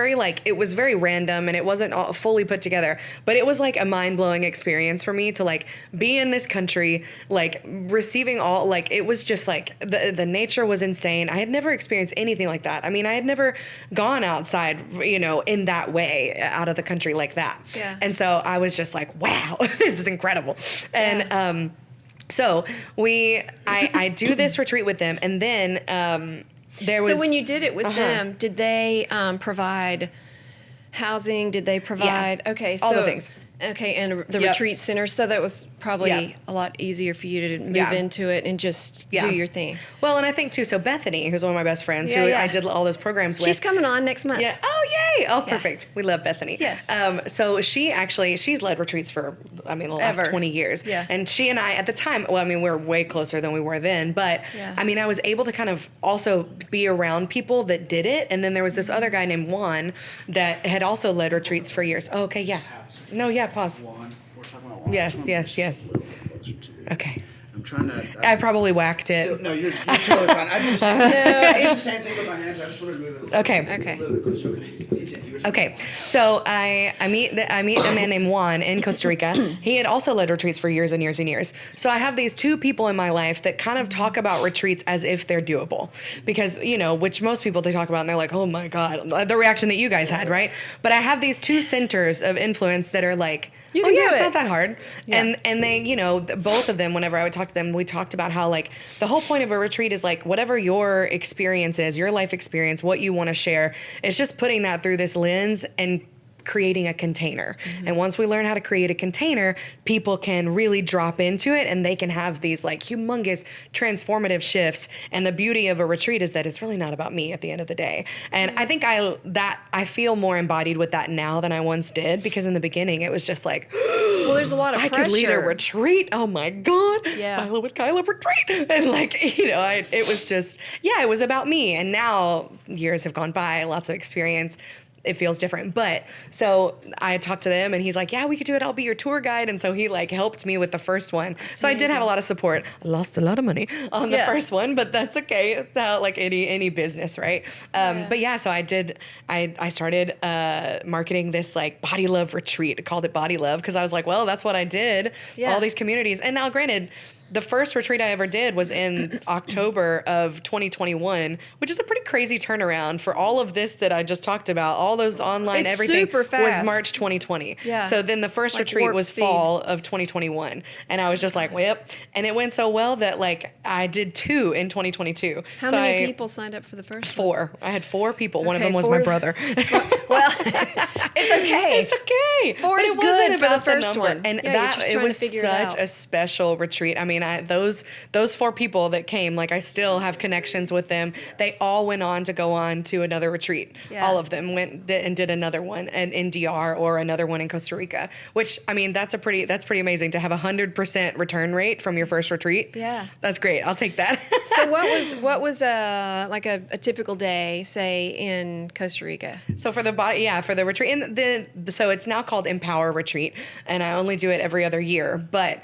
very random, and it wasn't all fully put together. But it was a mind blowing experience for me to be in this country, receiving all it was just the nature was insane. I had never experienced anything like that. I mean, I had never gone outside, in that way out of the country like that. Yeah. And so I was just wow, this is incredible. And so I do this retreat with them, and then So when you did it with them, did they provide housing? Did they provide? Yeah. Okay, so all the things. Okay, and the retreat center, so that was probably a lot easier for you to move into it and just do your thing. Well, and I think too, so Bethany, who's one of my best friends, who I did all those programs with. She's coming on next month. Yeah. Oh, yay. Oh, perfect. We love Bethany. Yes. So she's led retreats for, the last 20 years. Yeah. And she and I, at the time, we're way closer than we were then, but I was able to kind of also be around people that did it. And then there was this other guy named Juan that had also led retreats for years. Oh, okay. Yeah. No, yeah. Pause. We're talking about Yes. Okay. I'm trying to. I probably whacked it. Still, no, you're totally fine. I just. It's the same thing with my hands. I just want to move it. Okay. A little bit closer. Okay. So I meet a man named Juan in Costa Rica. He had also led retreats for years and years and years. So I have these two people in my life that kind of talk about retreats as if they're doable, because which most people they talk about and they're like, oh my God, the reaction that you guys had, right? But I have these two centers of influence that are you can do it's it. not that hard. Yeah. And they, both of them, whenever I would talk to them, we talked about how the whole point of a retreat is whatever your experience is, your life experience, what you want to share, it's just putting that through this lens and creating a container. Mm-hmm. And once we learn how to create a container, people can really drop into it and they can have these humongous transformative shifts. And the beauty of a retreat is that it's really not about me at the end of the day. And I think I feel more embodied with that now than I once did, because in the beginning it was just well, there's a lot of pressure. I could lead a retreat. Oh my God. Yeah. Kyla with Kyla retreat. And it was just, it was about me. And now years have gone by, lots of experience. It feels different. But so I talked to them and he's like, yeah, we could do it. I'll be your tour guide. And so he helped me with the first one. So I did have a lot of support. I lost a lot of money on the first one, but that's okay. It's how any business, right? But so I started marketing this body love retreat. I called it Body Love because I was like, well, that's what I did. Yeah. All these communities. And now granted, the first retreat I ever did was in October of 2021, which is a pretty crazy turnaround for all of this that I just talked about. All those online, everything super fast. Was March 2020. Yeah. So then the first retreat was fall of 2021. And I was just whip. And it went so well that I did 2 in 2022. How many people signed up for the first 4. I had 4 people. One of them was my brother. Well, it's okay. It's okay. 4 is good for the first one. And it was such a special retreat. Those 4 people that came, I still have connections with them. They all went on to go on to another retreat. Yeah. All of them went and did another one in DR or another one in Costa Rica, which, that's pretty amazing to have 100% return rate from your first retreat. Yeah. That's great. I'll take that. So what was a typical day, say, in Costa Rica? So for the retreat, and so it's now called Empower Retreat, and I only do it every other year, but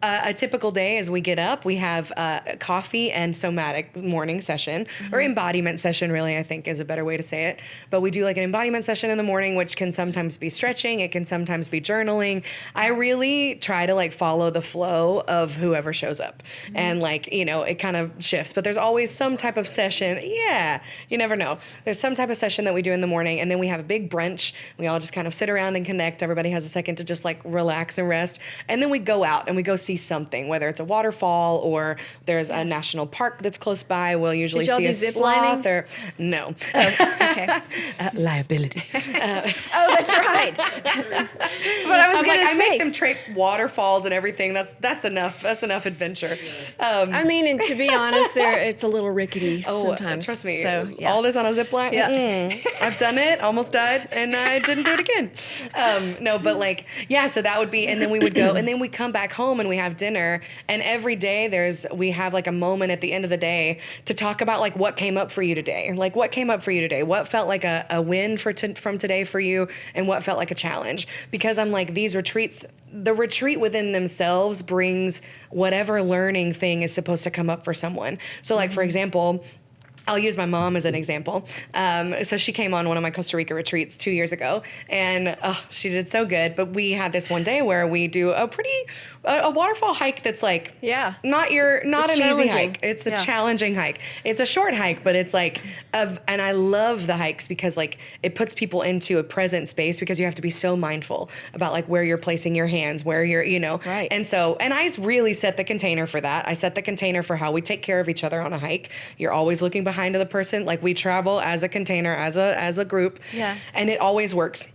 a typical day is we get up, we have coffee and somatic morning session, or embodiment session, really, I think is a better way to say it. But we do like an embodiment session in the morning, which can sometimes be stretching. It can sometimes be journaling. I really try to like follow the flow of whoever shows up. And like, you know, it kind of shifts. But there's always some type of session. Yeah, you never know. There's some type of session that we do in the morning. And then we have a big brunch. We all just kind of sit around and connect. Everybody has a second to just like relax and rest. And then we go out and we go see something, whether it's a waterfall or there's a national park that's close by. We'll usually see a sloth or no. Okay. Liability. Oh, that's right. But I was going to say, I make them trek waterfalls and everything. That's enough. That's enough adventure. I mean, and to be honest, it's a little rickety sometimes. Trust me. So, all this on a zip line. Yeah. I've done it, almost died, and I didn't do it again. No, but like, yeah. So that would be, and then we would go, and then we come back home and we have dinner. And every day we have like a moment at the end of the day to talk about like what came up for you today. Like what came up for you today? What felt like a win from today for you, and what felt like a challenge? Because I'm like, these retreats, the retreat within themselves brings whatever learning thing is supposed to come up for someone. So like, for example, I'll use my mom as an example. So she came on one of my Costa Rica retreats 2 years ago, and she did so good. But we had this one day where we do a waterfall hike that's like, not an easy hike. It's a challenging hike. It's a short hike, but it's like, and I love the hikes because like it puts people into a present space, because you have to be so mindful about like where you're placing your hands, where you're, you know. Right. And I really set the container for that. I set the container for how we take care of each other on a hike. You're always looking behind the person. Like we travel as a container, as a group. Yeah. And it always works.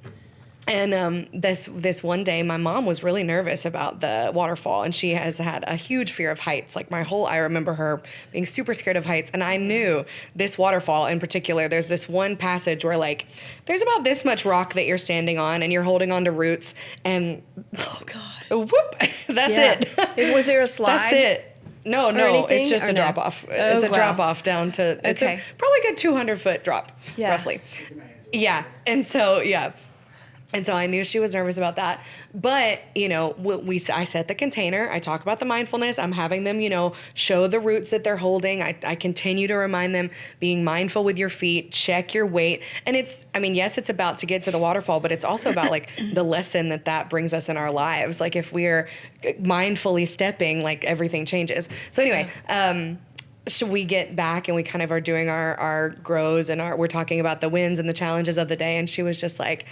And this one day, my mom was really nervous about the waterfall, and she has had a huge fear of heights. Like I remember her being super scared of heights, and I knew this waterfall in particular. There's this one passage where like there's about this much rock that you're standing on, and you're holding onto roots, and oh god, whoop, that's it. Was there a slide? That's it. No, it's just a drop off. It's a drop off down to it's a probably a good 200-foot drop, roughly. Yeah, and so I knew she was nervous about that. But, you know, I set the container. I talk about the mindfulness. I'm having them, you know, show the roots that they're holding. I continue to remind them, being mindful with your feet, check your weight. And yes, it's about to get to the waterfall, but it's also about like the lesson that brings us in our lives. Like if we're mindfully stepping, like everything changes. So anyway, so we get back and we kind of are doing our grows and we're talking about the wins and the challenges of the day. And she was just like,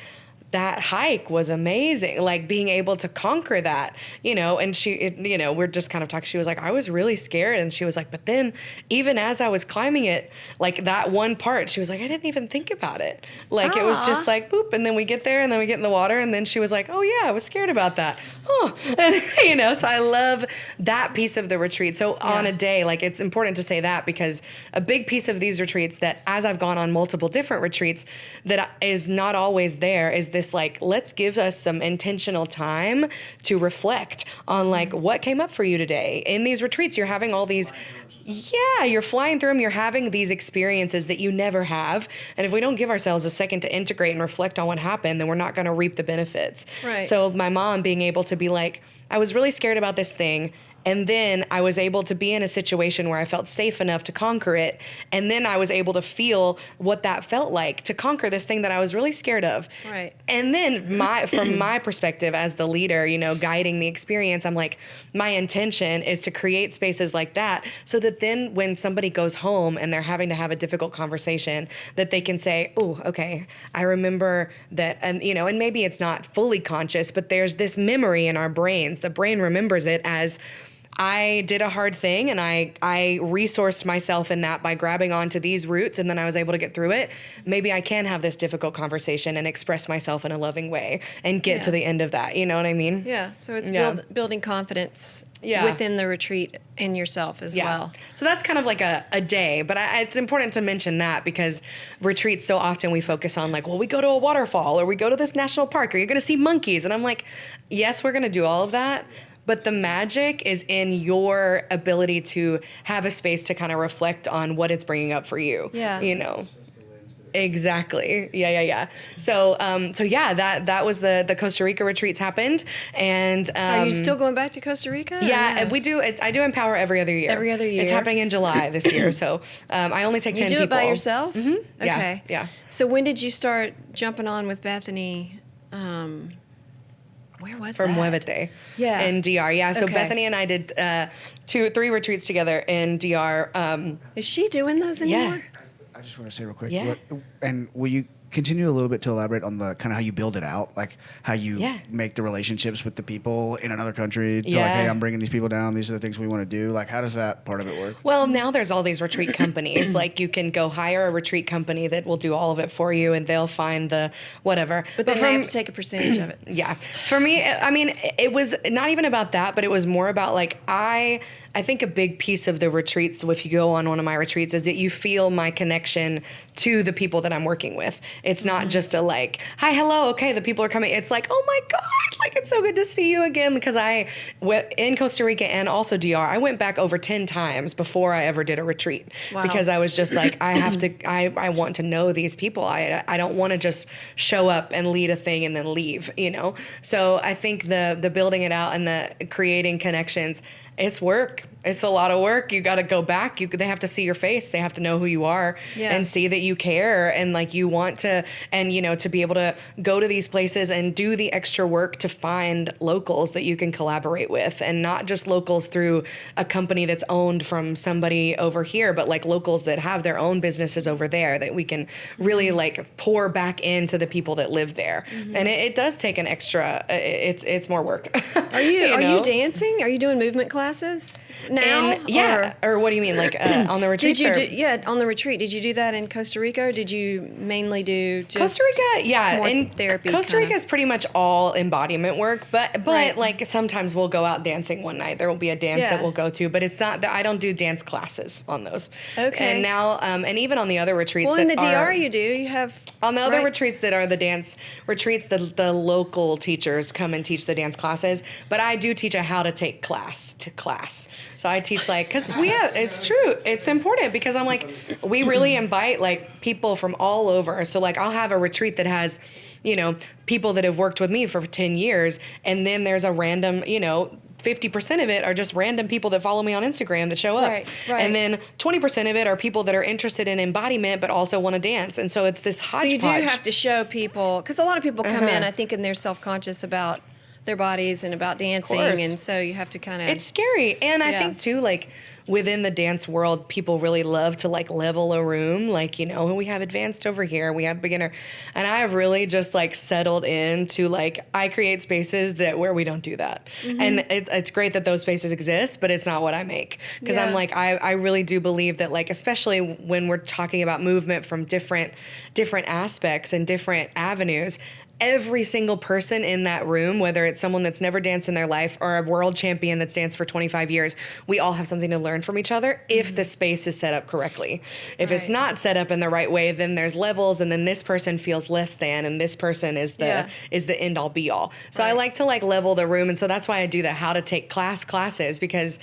that hike was amazing, like being able to conquer that, you know, and we're just kind of talking. She was like, I was really scared. And she was like, but then even as I was climbing it, like that one part, she was like, I didn't even think about it. Like, It was just like, boop. And then we get there and then we get in the water. And then she was like, oh yeah, I was scared about that. Oh, and you know, so I love that piece of the retreat. So on a day, like it's important to say that, because a big piece of these retreats that as I've gone on multiple different retreats that is not always there is this like, let's give us some intentional time to reflect on like what came up for you today. In these retreats, you're having all these, you're flying through them. You're having these experiences that you never have. And if we don't give ourselves a second to integrate and reflect on what happened, then we're not going to reap the benefits. Right. So my mom being able to be like, I was really scared about this thing. And then I was able to be in a situation where I felt safe enough to conquer it. And then I was able to feel what that felt like to conquer this thing that I was really scared of. Right. And then from my perspective as the leader, you know, guiding the experience, I'm like, my intention is to create spaces like that so that then when somebody goes home and they're having to have a difficult conversation, that they can say, oh, okay, I remember that. And, you know, and maybe it's not fully conscious, but there's this memory in our brains. The brain remembers it as, I did a hard thing and I resourced myself in that by grabbing onto these roots, and then I was able to get through it. Maybe I can have this difficult conversation and express myself in a loving way and get to the end of that. You know what I mean? Yeah. So it's building confidence within the retreat in yourself as well. So that's kind of like a day, but it's important to mention that because retreats, so often we focus on like, well, we go to a waterfall or we go to this national park or you're going to see monkeys. And I'm like, yes, we're going to do all of that. But the magic is in your ability to have a space to kind of reflect on what it's bringing up for you. Yeah. You know? Exactly. Yeah. So yeah, that was the Costa Rica retreats happened. And are you still going back to Costa Rica? Yeah, we do. I do Empower every other year. Every other year. It's happening in July this year. So I only take 10 people. You do it by yourself? Mm-hmm. Okay. Yeah. So when did you start jumping on with Bethany? Where was From that? Muévete. Yeah. In DR. Yeah. So Okay. Bethany and I did 3 retreats together in DR. Is she doing those anymore? I just want to say real quick. Yeah. And will you continue a little bit to elaborate on the kind of how you build it out, like how you make the relationships with the people in another country to like, hey, I'm bringing these people down. These are the things we want to do. Like, how does that part of it work? Well, now there's all these retreat companies. Like you can go hire a retreat company that will do all of it for you, and they'll find the whatever. But then they have to take a percentage of it. Yeah. For me, I mean, it was not even about that, but it was more about like I think a big piece of the retreats, if you go on one of my retreats, is that you feel my connection to the people that I'm working with. It's not just a like, hi, hello, okay, the people are coming. It's like, oh my God, like it's so good to see you again. Because in Costa Rica and also DR, I went back over 10 times before I ever did a retreat. Wow. Because I was just like, I want to know these people. I don't want to just show up and lead a thing and then leave, you know? So I think the building it out and the creating connections, it's work. It's a lot of work. You got to go back. They have to see your face. They have to know who you are and see that you care and like you want to, and you know, to be able to go to these places and do the extra work to find locals that you can collaborate with, and not just locals through a company that's owned from somebody over here, but like locals that have their own businesses over there that we can really like pour back into the people that live there. Mm-hmm. And it does take an extra. It's more work. Are you dancing? Are you doing movement classes now? Or what do you mean, like on the retreat? On the retreat. Did you do that in Costa Rica, or did you mainly do just Costa Rica? Yeah, more and therapy. Costa Rica is pretty much all embodiment work, but like sometimes we'll go out dancing one night. There will be a dance that we'll go to, but it's not that I don't do dance classes on those. Okay. And now, and even on the other retreats, well, in the DR you do. You have on the other retreats that are the dance retreats, the local teachers come and teach the dance classes, but I do teach a how to take class to class. So I teach like, because it's true. It's important because I'm like, we really invite like people from all over. So like I'll have a retreat that has, you know, people that have worked with me for 10 years. And then there's a random, you know, 50% of it are just random people that follow me on Instagram that show up. Right. And then 20% of it are people that are interested in embodiment but also want to dance. And so it's this hodgepodge. So you do have to show people, because a lot of people come in, I think, and they're self-conscious about their bodies and about dancing, and so you have to kind of... It's scary. And I think, too, like, within the dance world, people really love to, like, level a room. Like, you know, we have advanced over here, we have beginner. And I have really just, like, settled into, like, I create spaces where we don't do that. Mm-hmm. And it's great that those spaces exist, but it's not what I make. Because I'm like, I really do believe that, like, especially when we're talking about movement from different aspects and different avenues, every single person in that room, whether it's someone that's never danced in their life or a world champion that's danced for 25 years, we all have something to learn from each other if the space is set up correctly. If it's not set up in the right way, then there's levels, and then this person feels less than, and this person is the end all be all. So I like to like level the room, and so that's why I do the how to take classes, because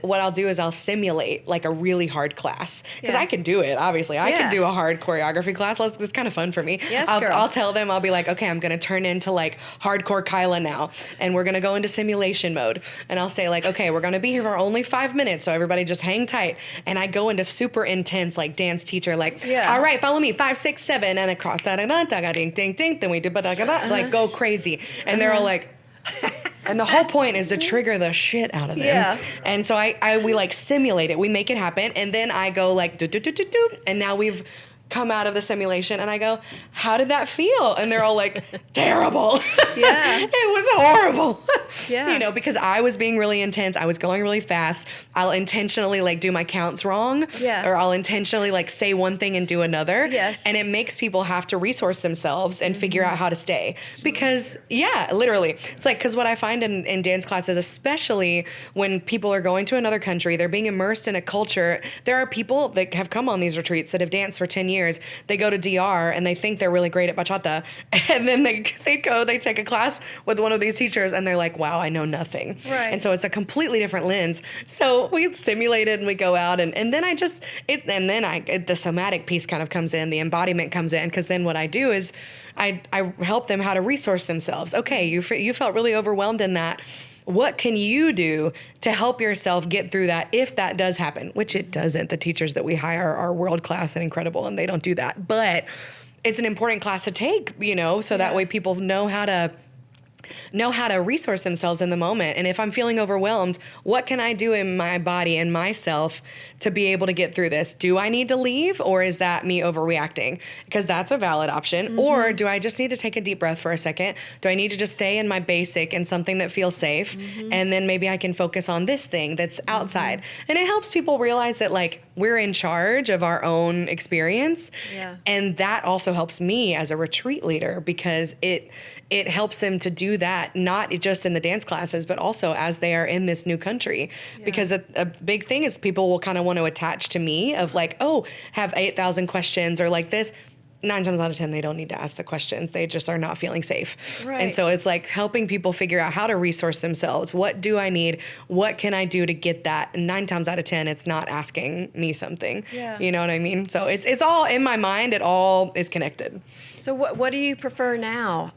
what I'll do is I'll simulate like a really hard class, because I can do it. Obviously, I can do a hard choreography class. It's kind of fun for me. Yes, I'll tell them, I'll be like, okay, I'm going to turn into like hardcore Kyla now, and we're going to go into simulation mode. And I'll say like, okay, we're going to be here for only 5 minutes, so everybody just hang tight. And I go into super intense like dance teacher, like, all right, follow me, 5, 6, 7, and across da da da da ding ding ding. Then we do like go crazy, and they're all like. And the whole point is to trigger the shit out of them. Yeah. And so we like simulate it. We make it happen. And then I go like, do, do, do, do, do. And now we've come out of the simulation, and I go, how did that feel? And they're all like, terrible. Yeah. It was horrible. Yeah. You know, because I was being really intense. I was going really fast. I'll intentionally like do my counts wrong. Yeah. Or I'll intentionally like say one thing and do another. Yes. And it makes people have to resource themselves and figure out how to stay. Because literally, it's like, because what I find in dance classes, especially when people are going to another country, they're being immersed in a culture. There are people that have come on these retreats that have danced for 10 years. They go to DR and they think they're really great at bachata, and then they take a class with one of these teachers, and they're like, wow, I know nothing. Right. And so it's a completely different lens. So we simulated and we go out and then the somatic piece kind of comes in, the embodiment comes in, because then what I do is I help them how to resource themselves. Okay, you felt really overwhelmed in that. What can you do to help yourself get through that if that does happen? Which it doesn't. The teachers that we hire are world-class and incredible, and they don't do that. But it's an important class to take, so that way people know how to resource themselves in the moment. And if I'm feeling overwhelmed, what can I do in my body and myself to be able to get through this? Do I need to leave, or is that me overreacting? Because that's a valid option. Mm-hmm. Or do I just need to take a deep breath for a second? Do I need to just stay in my basic and something that feels safe? Mm-hmm. And then maybe I can focus on this thing that's outside. Mm-hmm. And it helps people realize that like we're in charge of our own experience. Yeah. And that also helps me as a retreat leader, because it helps them to do that, not just in the dance classes, but also as they are in this new country. Yeah. Because a big thing is people will kind of want to attach to me of like, oh, have 8,000 questions or like this. 9 times out of 10, they don't need to ask the questions. They just are not feeling safe. Right. And so it's like helping people figure out how to resource themselves. What do I need? What can I do to get that? And 9 times out of 10, it's not asking me something. Yeah. You know what I mean? So it's all in my mind. It all is connected. So what do you prefer now?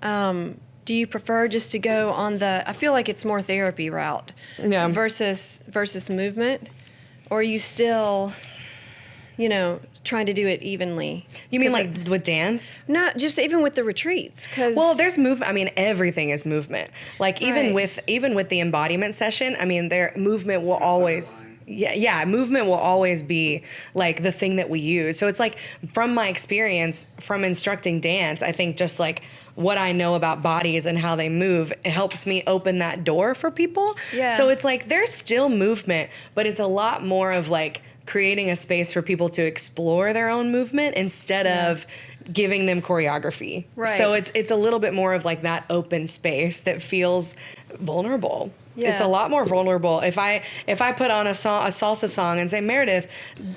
Do you prefer just to go on I feel like it's more therapy route versus movement? Or are you still, trying to do it evenly? You mean like with dance? Not just even with the retreats. Well, there's movement. I mean, everything is movement. Like even with the embodiment session, I mean, movement will always... Yeah, movement will always be like the thing that we use. So it's like from my experience from instructing dance, I think just like what I know about bodies and how they move, it helps me open that door for people. Yeah. So it's like there's still movement, but it's a lot more of like creating a space for people to explore their own movement instead of giving them choreography. Right. So it's a little bit more of like that open space that feels vulnerable. Yeah. It's a lot more vulnerable. If I put on a salsa song and say, Meredith,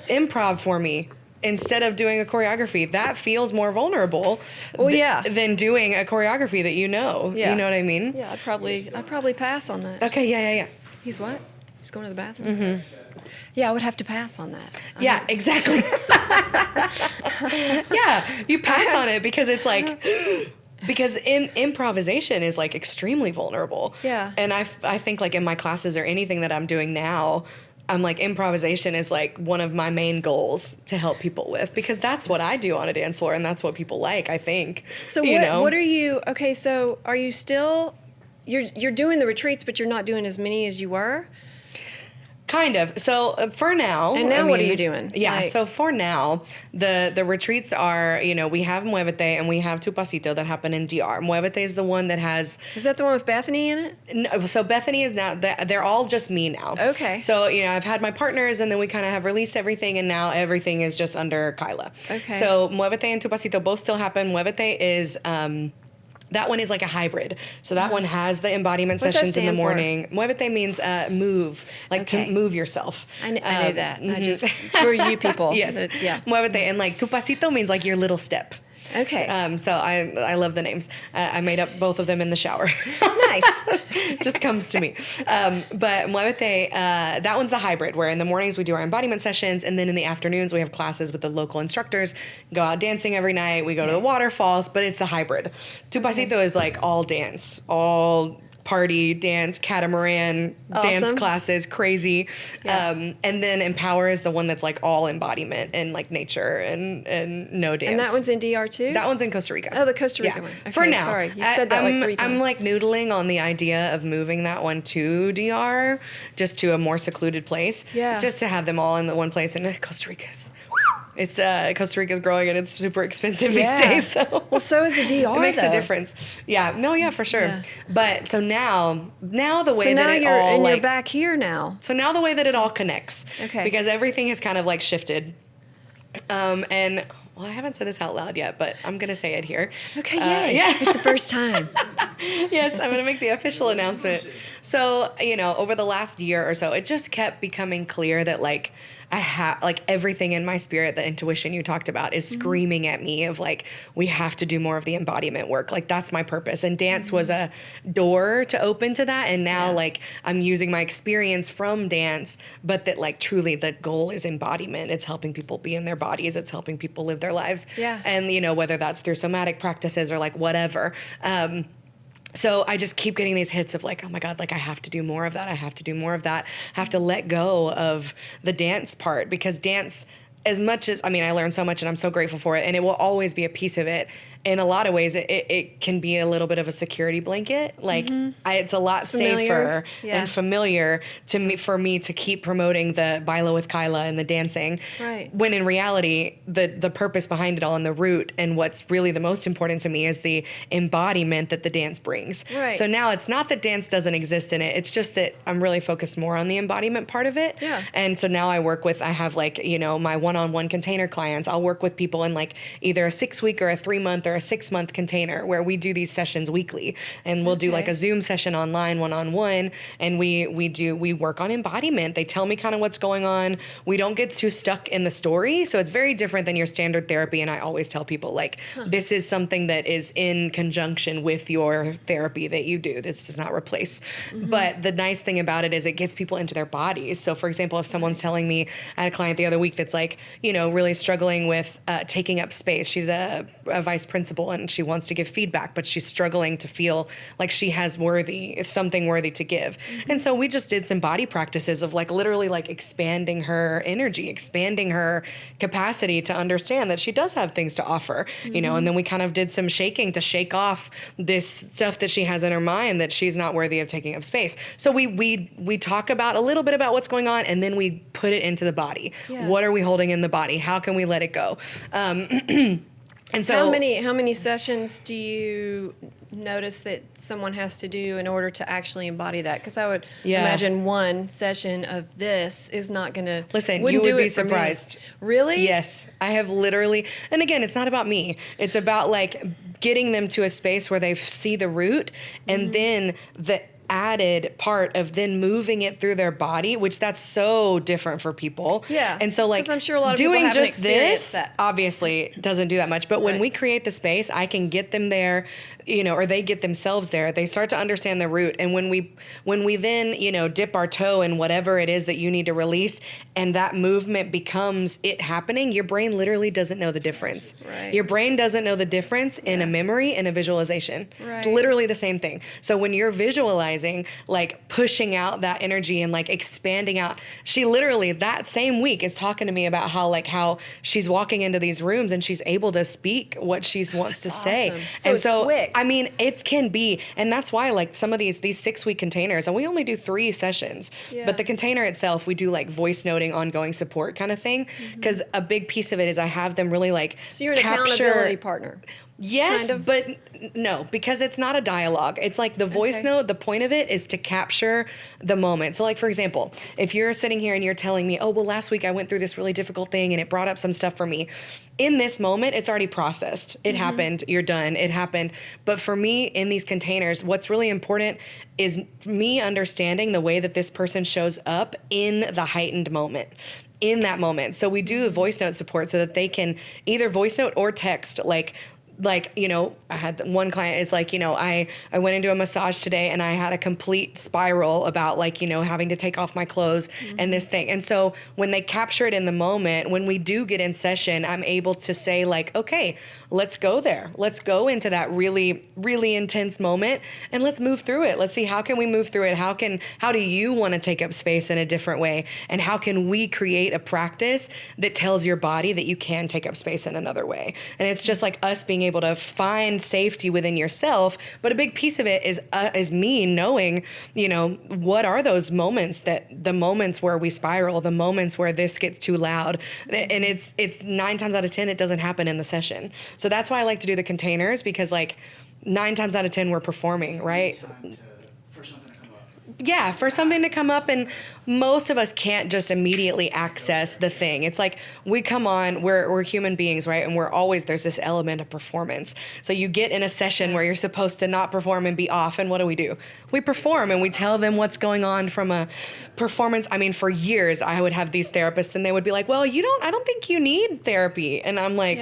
improv for me, instead of doing a choreography, that feels more vulnerable than doing a choreography that you know. Yeah. You know what I mean? Yeah, I'd probably pass on that. Okay, yeah. He's what? He's going to the bathroom? Mm-hmm. Yeah, I would have to pass on that. Yeah, exactly. Yeah, you pass on it because it's like... Because improvisation is like extremely vulnerable. Yeah. And I think like in my classes or anything that I'm doing now, I'm like improvisation is like one of my main goals to help people with, because that's what I do on a dance floor and that's what people like, I think. So what are you, okay, so are you still, you're doing the retreats, but you're not doing as many as you were? Kind of. So for now. And now what are you doing? Yeah. So for now, the retreats are, we have Muévete and we have Tu Pasito that happen in DR. Muévete is the one that has... Is that the one with Bethany in it? No, so Bethany is now, they're all just me now. Okay. So, I've had my partners and then we kind of have released everything and now everything is just under Kyla. Okay. So Muévete and Tu Pasito both still happen. Muévete is... that one is like a hybrid. So that one has the embodiment sessions in the morning. Muévete means move, like to move yourself. I know that. I just, for you people. Yes. Yeah. Muévete. And like Tu Pasito means like your little step. Okay. So I love the names. I made up both of them in the shower. Nice. Just comes to me. But Muévete, that one's the hybrid, where in the mornings we do our embodiment sessions, and then in the afternoons we have classes with the local instructors, go out dancing every night, we go to the waterfalls, but it's the hybrid. Tu Pasito is like all dance, all party, dance, catamaran, dance classes, crazy. Yeah. And then Empower is the one that's like all embodiment and like nature and no dance. And that one's in DR too? That one's in Costa Rica. Oh, the Costa Rica one. Okay, for now. Sorry, you said that like 3 times. I'm like noodling on the idea of moving that one to DR, just to a more secluded place. Yeah. Just to have them all in the one place. And Costa Rica's... Costa Rica's growing and it's super expensive these days. So. Well, so is the DR. It makes a difference. Yeah. No, yeah, for sure. Yeah. But so now the way that it all and like... you're back here now. So now the way that it all connects. Okay. Because everything has kind of like shifted. And... Well, I haven't said this out loud yet, but I'm going to say it here. Okay, yay. Yeah. It's the first time. Yes, I'm going to make the official announcement. So, over the last year or so, it just kept becoming clear that, like, I have like everything in my spirit, the intuition you talked about is screaming at me of like, we have to do more of the embodiment work. Like that's my purpose. And dance was a door to open to that. And now like I'm using my experience from dance, but that like truly the goal is embodiment. It's helping people be in their bodies. It's helping people live their lives. Yeah. And, you know, whether that's through somatic practices or like whatever. So I just keep getting these hits of like, oh my God, like I have to do more of that. I have to do more of that. I have to let go of the dance part, because dance, as much as, I mean, I learned so much and I'm so grateful for it, and it will always be a piece of it. In a lot of ways, it can be a little bit of a security blanket. Like it's a lot safer and familiar to me, for me to keep promoting the Baila with Kyla and the dancing. Right. When in reality, the purpose behind it all and the root and what's really the most important to me is the embodiment that the dance brings. Right. So now it's not that dance doesn't exist in it. It's just that I'm really focused more on the embodiment part of it. Yeah. And so now I have like, you know, my one-on-one container clients. I'll work with people in like either a 6-week or a 3-month or a 6-month container where we do these sessions weekly, and we'll do like a Zoom session online one-on-one, and we work on embodiment. They tell me kind of what's going on. We don't get too stuck in the story. So it's very different than your standard therapy. And I always tell people like, this is something that is in conjunction with your therapy that you do. This does not replace. But the nice thing about it is it gets people into their bodies. So for example, if someone's telling me, I had a client the other week that's like, you know, really struggling with taking up space. She's a vice principal and she wants to give feedback, but she's struggling to feel like she has something worthy to give. And so we just did some body practices of like literally like expanding her energy, expanding her capacity to understand that she does have things to offer, you know, and then we kind of did some shaking to shake off this stuff that she has in her mind that she's not worthy of taking up space. So we talk about a little bit about what's going on, and then we put it into the body. Yeah. What are we holding in the body? How can we let it go? And so how many sessions do you notice that someone has to do in order to actually embody that? Because I would imagine one session of this is not going to listen. You would be surprised. Really? Yes, I have literally. And again, it's not about me. It's about like getting them to a space where they see the root, and then the added part of then moving it through their body, which that's so different for people. Yeah. And so like 'cause I'm sure a lot of doing people haven't just experienced this that. obviously doesn't do that much. But when we create the space, I can get them there, you know, or they get themselves there. They start to understand the root. And when we then, you know, dip our toe in whatever it is that you need to release, and that movement becomes it happening, your brain literally doesn't know the difference. Right. Your brain doesn't know the difference in a memory and a visualization. Right. It's literally the same thing. So when you're visualizing, like pushing out that energy and like expanding out, she literally that same week is talking to me about how she's walking into these rooms and she's able to speak what she wants to say. Awesome. And it's so quick. I mean, it can be, and that's why like some of these 6-week containers, and we only do 3 sessions, but the container itself, we do like voice noting, ongoing support kind of thing, because a big piece of it is I have them really like So you're an accountability partner. Yes, kind of? but no, because it's not a dialogue. It's like the voice note, the point of it is to capture the moment. So like, for example, if you're sitting here and you're telling me, oh, well, last week I went through this really difficult thing and it brought up some stuff for me. In this moment, it's already processed. It happened. You're done. It happened. But for me, in these containers, what's really important is me understanding the way that this person shows up in the heightened moment. In that moment. So we do the voice note support so that they can either voice note or text, like, you know, I had one client is like, you know, I went into a massage today and I had a complete spiral about like, you know, having to take off my clothes and this thing. And so when they capture it in the moment, when we do get in session, I'm able to say like, okay, let's go there. Let's go into that really, really intense moment and let's move through it. Let's see, how can we move through it? How do you want to take up space in a different way? And how can we create a practice that tells your body that you can take up space in another way? And it's just like us being able to find safety within yourself. But a big piece of it is me knowing, you know, what are those moments, the moments where we spiral, the moments where this gets too loud. And it's 9 times out of 10, it doesn't happen in the session. So that's why I like to do the containers, because like 9 times out of 10, we're performing, right? For something to come up. for something to come up, and most of us can't just immediately access the thing. It's like we come on, we're human beings, right? And there's this element of performance. So you get in a session where you're supposed to not perform and be off, and what do? We perform and we tell them what's going on from a performance. I mean, for years I would have these therapists and they would be like, well, I don't think you need therapy. And I'm like,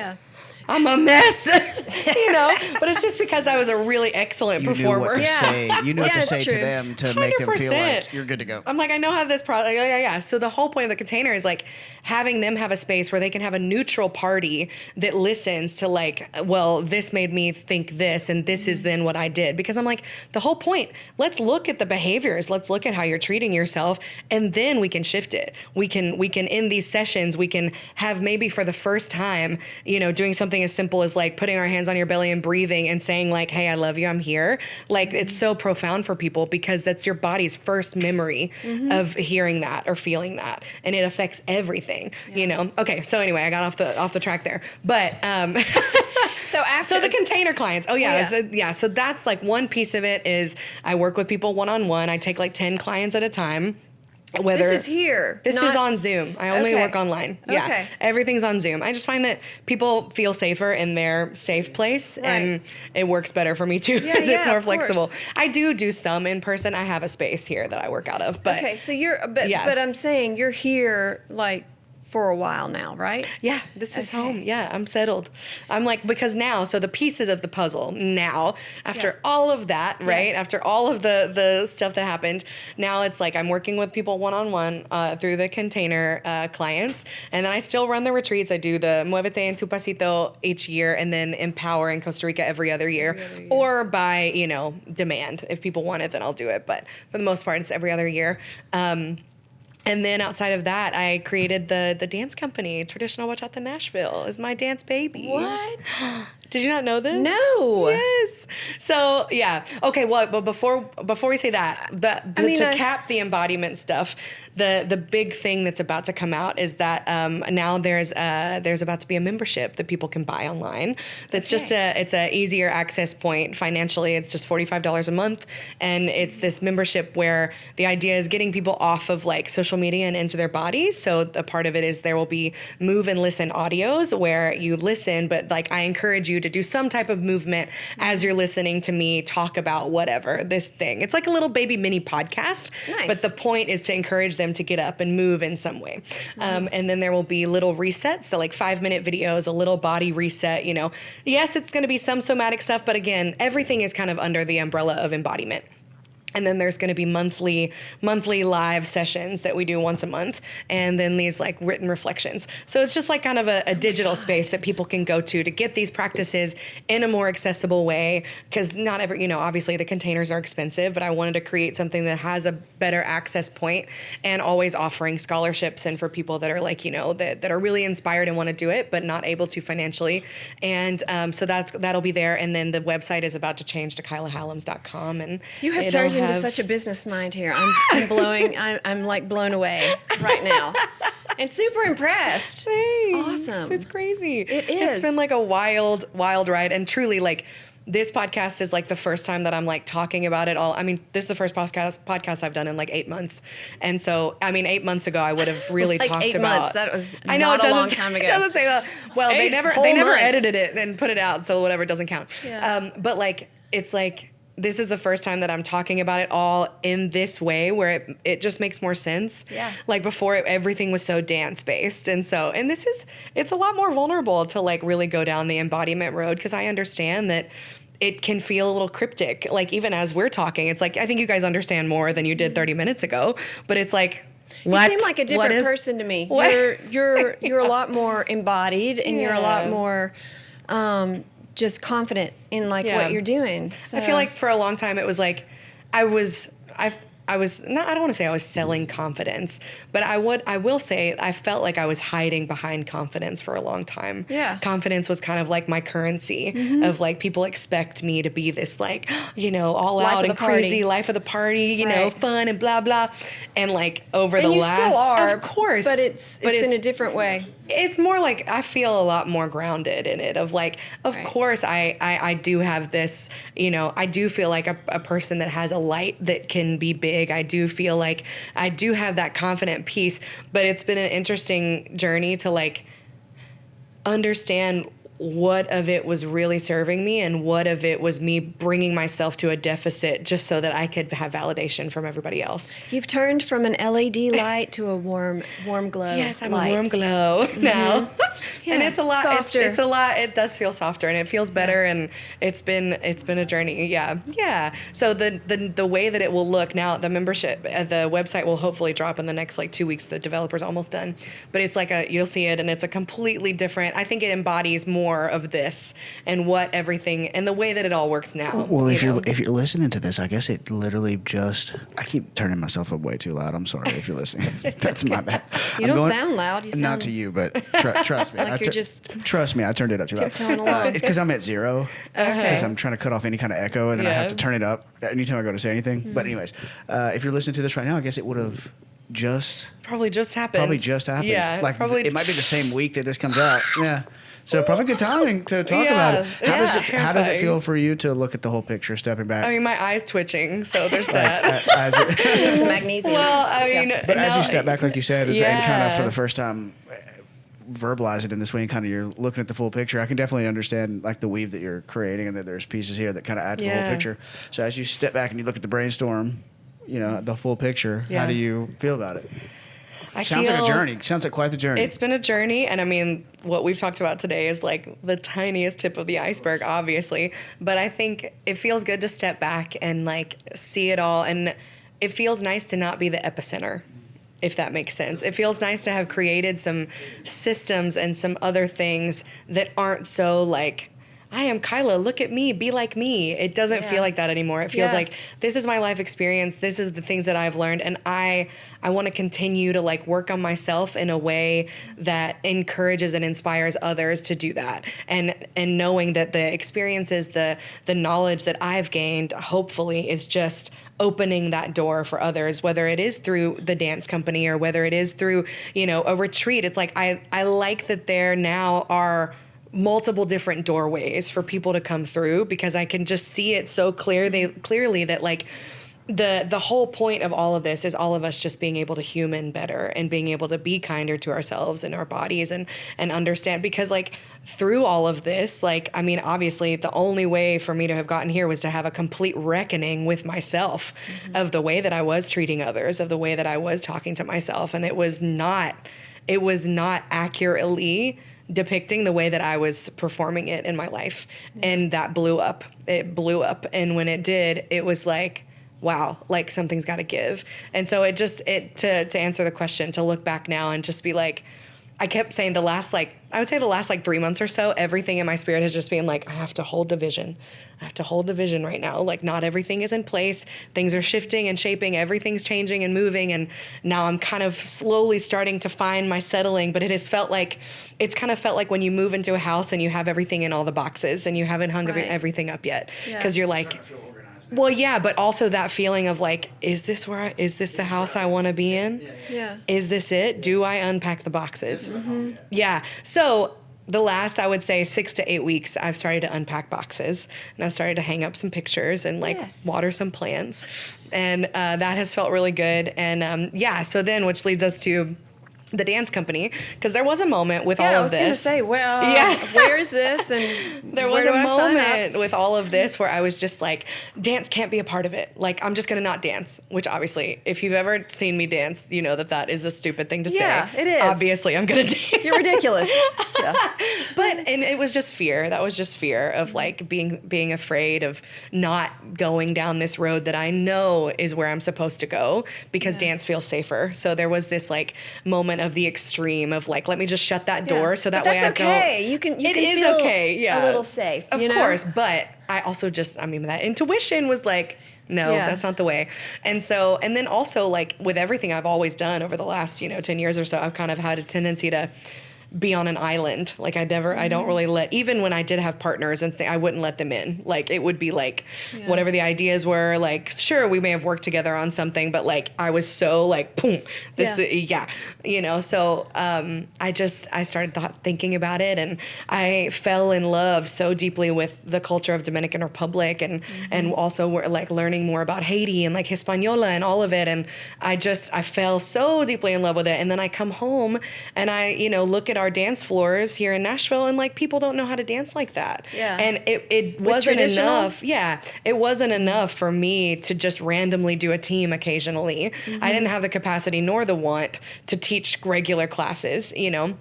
I'm a mess, but it's just because I was a really excellent performer. Knew what to say. You knew what to say to them to 100%. Make them feel like you're good to go. I'm like, I know how this product, yeah. So the whole point of the container is like having them have a space where they can have a neutral party that listens to like, well, this made me think this, and this is then what I did. Because I'm like, the whole point, let's look at the behaviors. Let's look at how you're treating yourself, and then we can shift it. We can in these sessions, we can have maybe for the first time, doing something as simple as like putting our hands on your belly and breathing and saying like, hey, I love you, I'm here. Like it's so profound for people because that's your body's first memory of hearing that or feeling that. And it affects everything, Okay, so anyway, I got off the track there. But so the container clients. So that's like one piece of it is I work with people one-on-one. I take like 10 clients at a time. This is here. This is on Zoom. I only work online. Yeah. Okay. Everything's on Zoom. I just find that people feel safer in their safe place, and it works better for me too because it's more flexible. I do some in person. I have a space here that I work out of. But okay, so but I'm saying you're here like for a while now, right? Yeah, this is home. Yeah, I'm settled. I'm like, because now, so the pieces of the puzzle now, after all of that, right? After all of the stuff that happened, now it's like I'm working with people one-on-one through the container clients. And then I still run the retreats. I do the Muévete en tu Pasito each year, and then Empower in Costa Rica every other year. Or by, demand. If people want it, then I'll do it. But for the most part, it's every other year. And then outside of that, I created the dance company. Traditional Bachata Nashville is my dance baby. What? Did you not know this? No. Yes. So yeah. Okay. Well, but before we say that, to cap the embodiment stuff, the big thing that's about to come out is that now there's about to be a membership that people can buy online. That's just it's a easier access point financially. It's just $45 a month, and it's this membership where the idea is getting people off of like social media and into their bodies. So a part of it is there will be move and listen audios where you listen, but like I encourage you to do some type of movement as you're listening to me talk about whatever this thing. It's like a little baby mini podcast, but the point is to encourage them to get up and move in some way. And then there will be little resets, the like 5-minute videos, a little body reset, Yes, it's going to be some somatic stuff, but again, everything is kind of under the umbrella of embodiment. And then there's going to be monthly live sessions that we do once a month, and then these like written reflections. So it's just like kind of a digital space that people can go to get these practices in a more accessible way. Because not every, obviously the containers are expensive, but I wanted to create something that has a better access point and always offering scholarships and for people that are like, that are really inspired and want to do it, but not able to financially. And so that'll be there. And then the website is about to change to kylahallums.com. And you have turned into such a business mind here. I'm like blown away right now. And super impressed. Thanks. It's awesome. It's crazy. It is. It's been like a wild, wild ride. And truly like this podcast is like the first time that I'm like talking about it all. I mean, this is the first podcast I've done in like 8 months. And so, 8 months ago, I would have really like talked 8 about. Months. That was I know, not a long time ago. It doesn't say that. Well, they never edited it and put it out. So whatever, it doesn't count. Yeah. But like, it's like, this is the first time that I'm talking about it all in this way where it just makes more sense. Yeah. Like before everything was so dance based. And it's a lot more vulnerable to like really go down the embodiment road because I understand that it can feel a little cryptic. Like even as we're talking, it's like, I think you guys understand more than you did 30 minutes ago, but it's like, what? You seem like a different person to me. You're a lot more embodied and you're a lot more, just confident in like what you're doing. So. I feel like for a long time it was like I was not, I don't want to say I was selling confidence, but I will say I felt like I was hiding behind confidence for a long time. Yeah. Confidence was kind of like my currency of like people expect me to be this like, all life out and crazy life of the party, fun and blah, blah. And like over the last, still are, of course, but it's in a different way. It's more like I feel a lot more grounded in it of like, of course I do have this, you know, I do feel like a person that has a light that can be big. I do feel like I do have that confident piece, but it's been an interesting journey to like understand what of it was really serving me and what of it was me bringing myself to a deficit just so that I could have validation from everybody else. You've turned from an LED light to a warm glow. Yes, I'm light. a warm glow now. Yeah, and it's a lot softer. It's a lot. It does feel softer and it feels better and it's been a journey. Yeah. Yeah. So the way that it will look now, the membership, the website will hopefully drop in the next like 2 weeks. The developer's almost done. But it's like you'll see it and it's a completely different, I think it embodies more of this and what everything and the way that it all works now. Well, if you're listening to this, I guess it literally just, I keep turning myself up way too loud. I'm sorry if you're listening. That's my bad. You don't sound loud. You sound not to you, but trust me. like you're just trust me. I turned it up too loud. tiptoeing along. It's because I'm at 0 because I'm trying to cut off any kind of echo and then I have to turn it up anytime I go to say anything. Mm-hmm. But anyways, if you're listening to this right now, I guess it would have probably just happened. Yeah, like probably. It might be the same week that this comes out. Yeah. So probably good timing to talk about it. How does it feel for you to look at the whole picture, stepping back? I mean, my eye's twitching, so there's that. It's magnesium. Well, I mean, but as you step back, like you said, and kind of for the first time, verbalize it in this way, and kind of you're looking at the full picture. I can definitely understand like the weave that you're creating, and that there's pieces here that kind of add to the whole picture. So as you step back and you look at the brainstorm, you know, the full picture, how do you feel about it? Sounds like a journey. Sounds like quite the journey. It's been a journey. And I mean, what we've talked about today is like the tiniest tip of the iceberg, obviously. But I think it feels good to step back and like see it all. And it feels nice to not be the epicenter, if that makes sense. It feels nice to have created some systems and some other things that aren't so like, I am Kyla, look at me, be like me. It doesn't feel like that anymore. It feels like this is my life experience. This is the things that I've learned. And I want to continue to like work on myself in a way that encourages and inspires others to do that. And knowing that the experiences, the knowledge that I've gained, hopefully is just opening that door for others, whether it is through the dance company or whether it is through, you know, a retreat. It's like, I like that there now are multiple different doorways for people to come through because I can just see it so clearly that like the whole point of all of this is all of us just being able to human better and being able to be kinder to ourselves and our bodies and understand, because like through all of this, like, I mean, obviously the only way for me to have gotten here was to have a complete reckoning with myself of the way that I was treating others, of the way that I was talking to myself. And it was not accurately depicting the way that I was performing it in my life. And that blew up. It blew up. And when it did, it was like, wow, like something's got to give. And so to answer the question, to look back now and just be like, I kept saying the last 3 months or so, everything in my spirit has just been like, I have to hold the vision. I have to hold the vision right now. Like not everything is in place. Things are shifting and shaping. Everything's changing and moving. And now I'm kind of slowly starting to find my settling, but it's kind of felt like when you move into a house and you have everything in all the boxes and you haven't hung everything up yet. Because you're like, well, yeah, but also that feeling of like, is this the house I want to be in? Yeah. Is this it? Do I unpack the boxes? Mm-hmm. Yeah. So the last, I would say 6 to 8 weeks, I've started to unpack boxes and I've started to hang up some pictures and like water some plants. And that has felt really good. And so then, which leads us to the dance company, because there was a moment with all of this. I was going to say, where is this? And there was a moment with all of this where I was just like, dance can't be a part of it. Like, I'm just going to not dance, which obviously, if you've ever seen me dance, you know that is a stupid thing to say. Yeah, it is. Obviously, I'm going to dance. You're ridiculous. Yeah. And it was just fear. That was just fear of like being afraid of not going down this road that I know is where I'm supposed to go, because dance feels safer. So there was this like moment of the extreme of like, let me just shut that door so that way I don't. That's okay. You can feel a little safe. Of course, but I also that intuition was like, no, that's not the way. And so, and then also like with everything I've always done over the last 10 years or so, I've kind of had a tendency to be on an island. Like I don't really let, even when I did have partners and I wouldn't let them in. Like it would be like whatever the ideas were, like, sure, we may have worked together on something, but like I was so like, boom, you know, so I started thinking about it, and I fell in love so deeply with the culture of Dominican Republic, and also like learning more about Haiti and like Hispaniola and all of it. And I fell so deeply in love with it. And then I come home and I, you know, look at our dance floors here in Nashville, and like people don't know how to dance like that. Yeah. And it wasn't enough. Yeah. It wasn't enough for me to just randomly do a team occasionally. I didn't have the capacity nor the want to teach regular classes, you know.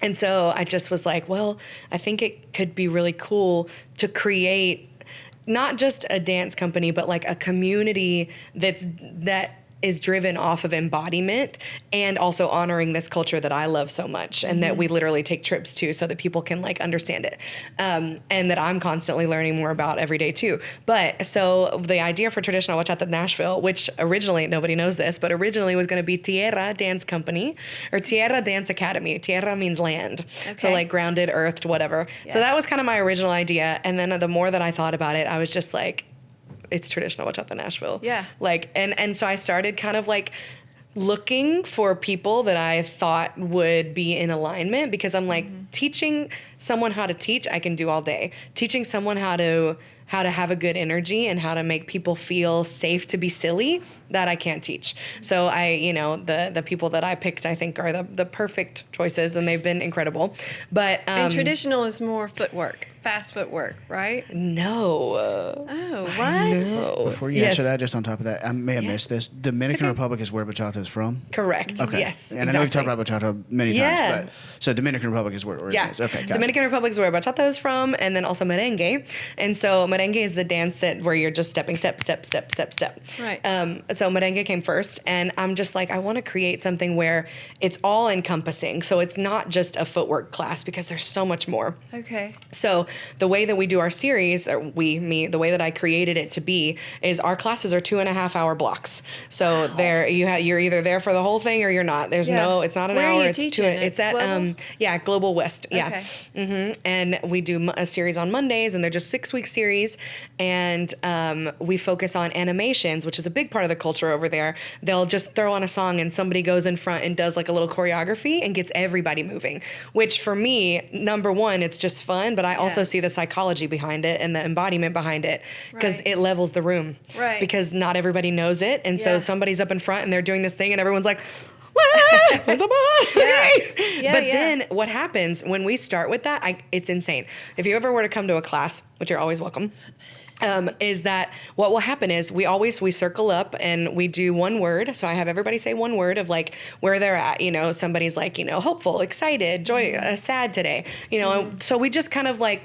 And so I just was like, well, I think it could be really cool to create not just a dance company, but like a community that is driven off of embodiment and also honoring this culture that I love so much, and that we literally take trips to so that people can like understand it. And that I'm constantly learning more about every day too. But so the idea for Traditional Bachata Nashville, which originally, nobody knows this, but originally was going to be Tierra Dance Company or Tierra Dance Academy. Tierra means land. Okay. So like grounded, earthed, whatever. Yes. So that was kind of my original idea. And then the more that I thought about it, I was just like, it's Traditional Bachata Nashville. Yeah. Like, and so I started kind of like looking for people that I thought would be in alignment, because I'm like, teaching someone how to teach, I can do all day. Teaching someone how to have a good energy and how to make people feel safe to be silly, that I can't teach. So the people that I picked, I think, are the perfect choices, and they've been incredible. But and traditional is more footwork, fast footwork, right? No. What? No. Before you answer that, just on top of that, I may have missed this. Dominican Republic is where bachata is from? Correct. Okay. Yes. And I know we've talked about bachata many times, but so Dominican Republic is where it originates. Okay, gotcha. Dominican Republic is where bachata is from, and then also merengue. And so merengue is the dance where you're just stepping, step, step, step, step, step. Right. So merengue came first, and I'm just like, I want to create something where it's all encompassing. So it's not just a footwork class, because there's so much more. Okay. So the way that we do our series, or the way that I created it to be, is our classes are 2.5 hour blocks. So you're either there for the whole thing or you're not. There's it's not an Where hour. Are you it's teaching? It's at Global? Global West. Okay. Yeah. And we do a series on Mondays, and they're just 6-week series. And we focus on animations, which is a big part of the culture over there. They'll just throw on a song, and somebody goes in front and does like a little choreography and gets everybody moving, which for me, number one, it's just fun, but I also see the psychology behind it and the embodiment behind it, because it levels the room. Right. Because not everybody knows it. And so somebody's up in front and they're doing this thing, and everyone's like, then what happens when we start with that, it's insane. If you ever were to come to a class, which you're always welcome, is that what will happen is we circle up and we do one word. So I have everybody say one word of like where they're at. You know, somebody's like, you know, hopeful, excited, joy, sad today. You know, so we just kind of like,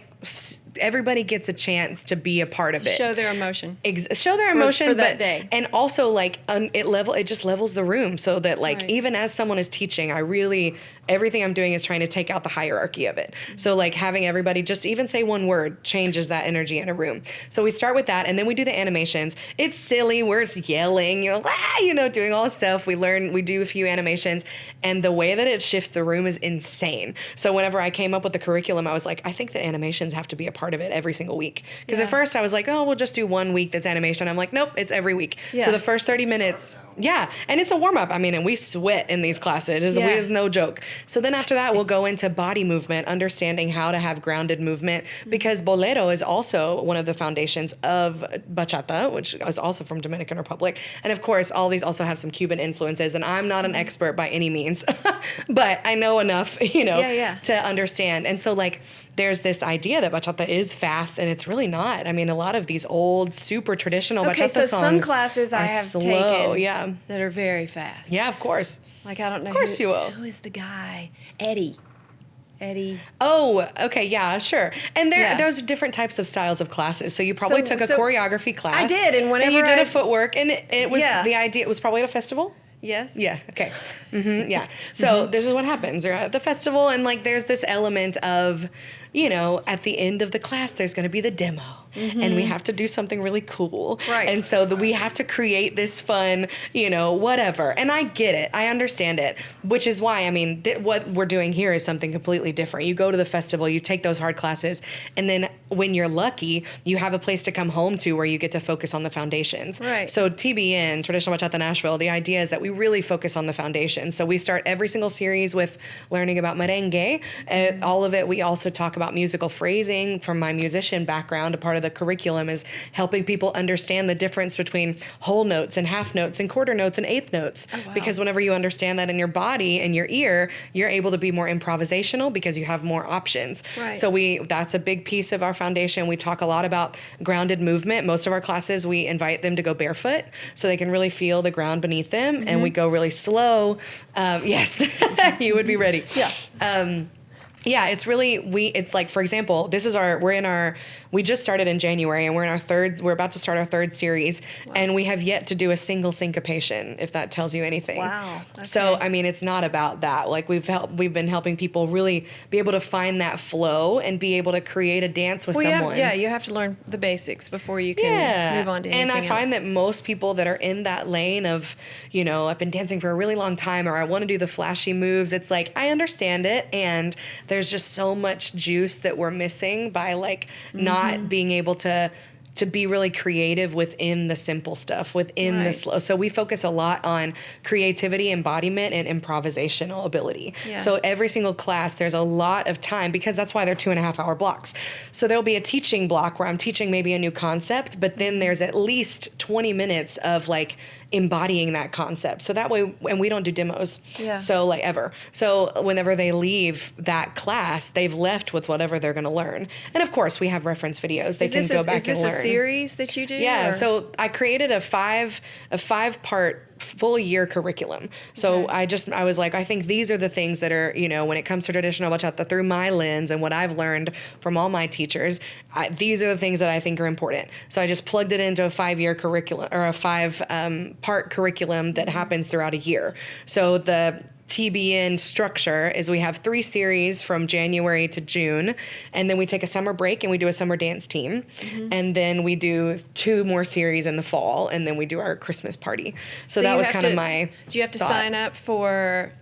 everybody gets a chance to be a part of it. Show their emotion. Show their emotion for that day. And also like it just levels the room, so that like even as someone is teaching, everything I'm doing is trying to take out the hierarchy of it. So like having everybody just even say one word changes that energy in a room. So we start with that, and then we do the animations. It's silly. We're yelling, doing all this stuff. We do a few animations, and the way that it shifts the room is insane. So whenever I came up with the curriculum, I was like, I think the animations have to be a part of it every single week. Because at first I was like, oh, we'll just do 1 week that's animation. I'm like, nope, it's every week. So the first 30 minutes, and it's a warm up. I mean, and we sweat in these classes. It's no joke. So then after that, we'll go into body movement, understanding how to have grounded movement, because bolero is also one of the foundations of bachata, which is also from Dominican Republic. And of course, all these also have some Cuban influences, and I'm not an expert by any means, but I know enough, to understand. And so like, there's this idea that bachata is fast, and it's really not. I mean, a lot of these old, super traditional bachata songs some classes I have slow, taken that are very fast. Yeah, of course. Like, I don't know. Of course you will. Who is the guy? Eddie. Oh, okay, yeah, sure. And there's different types of styles of classes. So you probably took a choreography class. I did, and whenever you did a footwork, and it was the idea. It was probably at a festival. Yes. Yeah. Okay. Yeah. So this is what happens. You're at the festival, and like there's this element of at the end of the class, there's going to be the demo. And we have to do something really cool. Right. And so we have to create this fun, whatever. And I get it. I understand it, which is why, what we're doing here is something completely different. You go to the festival, you take those hard classes, and then when you're lucky, you have a place to come home to where you get to focus on the foundations. Right. So TBN, Traditional Bachata Nashville, the idea is that we really focus on the foundation. So we start every single series with learning about merengue. All of it, we also talk about musical phrasing. From my musician background, a part of the curriculum is helping people understand the difference between whole notes and half notes and quarter notes and eighth notes. Oh, wow. Because whenever you understand that in your body and your ear, you're able to be more improvisational because you have more options. Right. So that's a big piece of our foundation. We talk a lot about grounded movement. Most of our classes, we invite them to go barefoot so they can really feel the ground beneath them. And we go really slow. Yes, you would be ready. Yeah. Yeah, it's really, it's like, for example, we just started in January and we're about to start our third series. Wow. And we have yet to do a single syncopation, if that tells you anything. Wow. Okay. So, it's not about that. Like we've been helping people really be able to find that flow and be able to create a dance with someone. You have to learn the basics before you can move on to anything else. And I find that most people that are in that lane of, I've been dancing for a really long time, or I want to do the flashy moves, it's like, I understand it. And there's just so much juice that we're missing by not being able to be really creative within the simple stuff, within the slow. So we focus a lot on creativity, embodiment, and improvisational ability. Yeah. So every single class, there's a lot of time, because that's why they're 2.5-hour blocks. So there'll be a teaching block where I'm teaching maybe a new concept, but then there's at least 20 minutes of embodying that concept. So that way, and we don't do demos. Yeah. So ever. So whenever they leave that class, they've left with whatever they're going to learn. And of course, we have reference videos. They can go back and learn. Is this a series that you do? Yeah. Or? So I created a 5-part full year curriculum. So I was like, I think these are the things that are, when it comes to traditional bachata through my lens and what I've learned from all my teachers, these are the things that I think are important. So I just plugged it into a 5-year curriculum, or a 5-part curriculum that happens throughout a year. So the TBN structure is we have 3 series from January to June, and then we take a summer break and we do a summer dance team. And then we do 2 more series in the fall, and then we do our Christmas party. So that was kind of my Do you have to thought. sign up for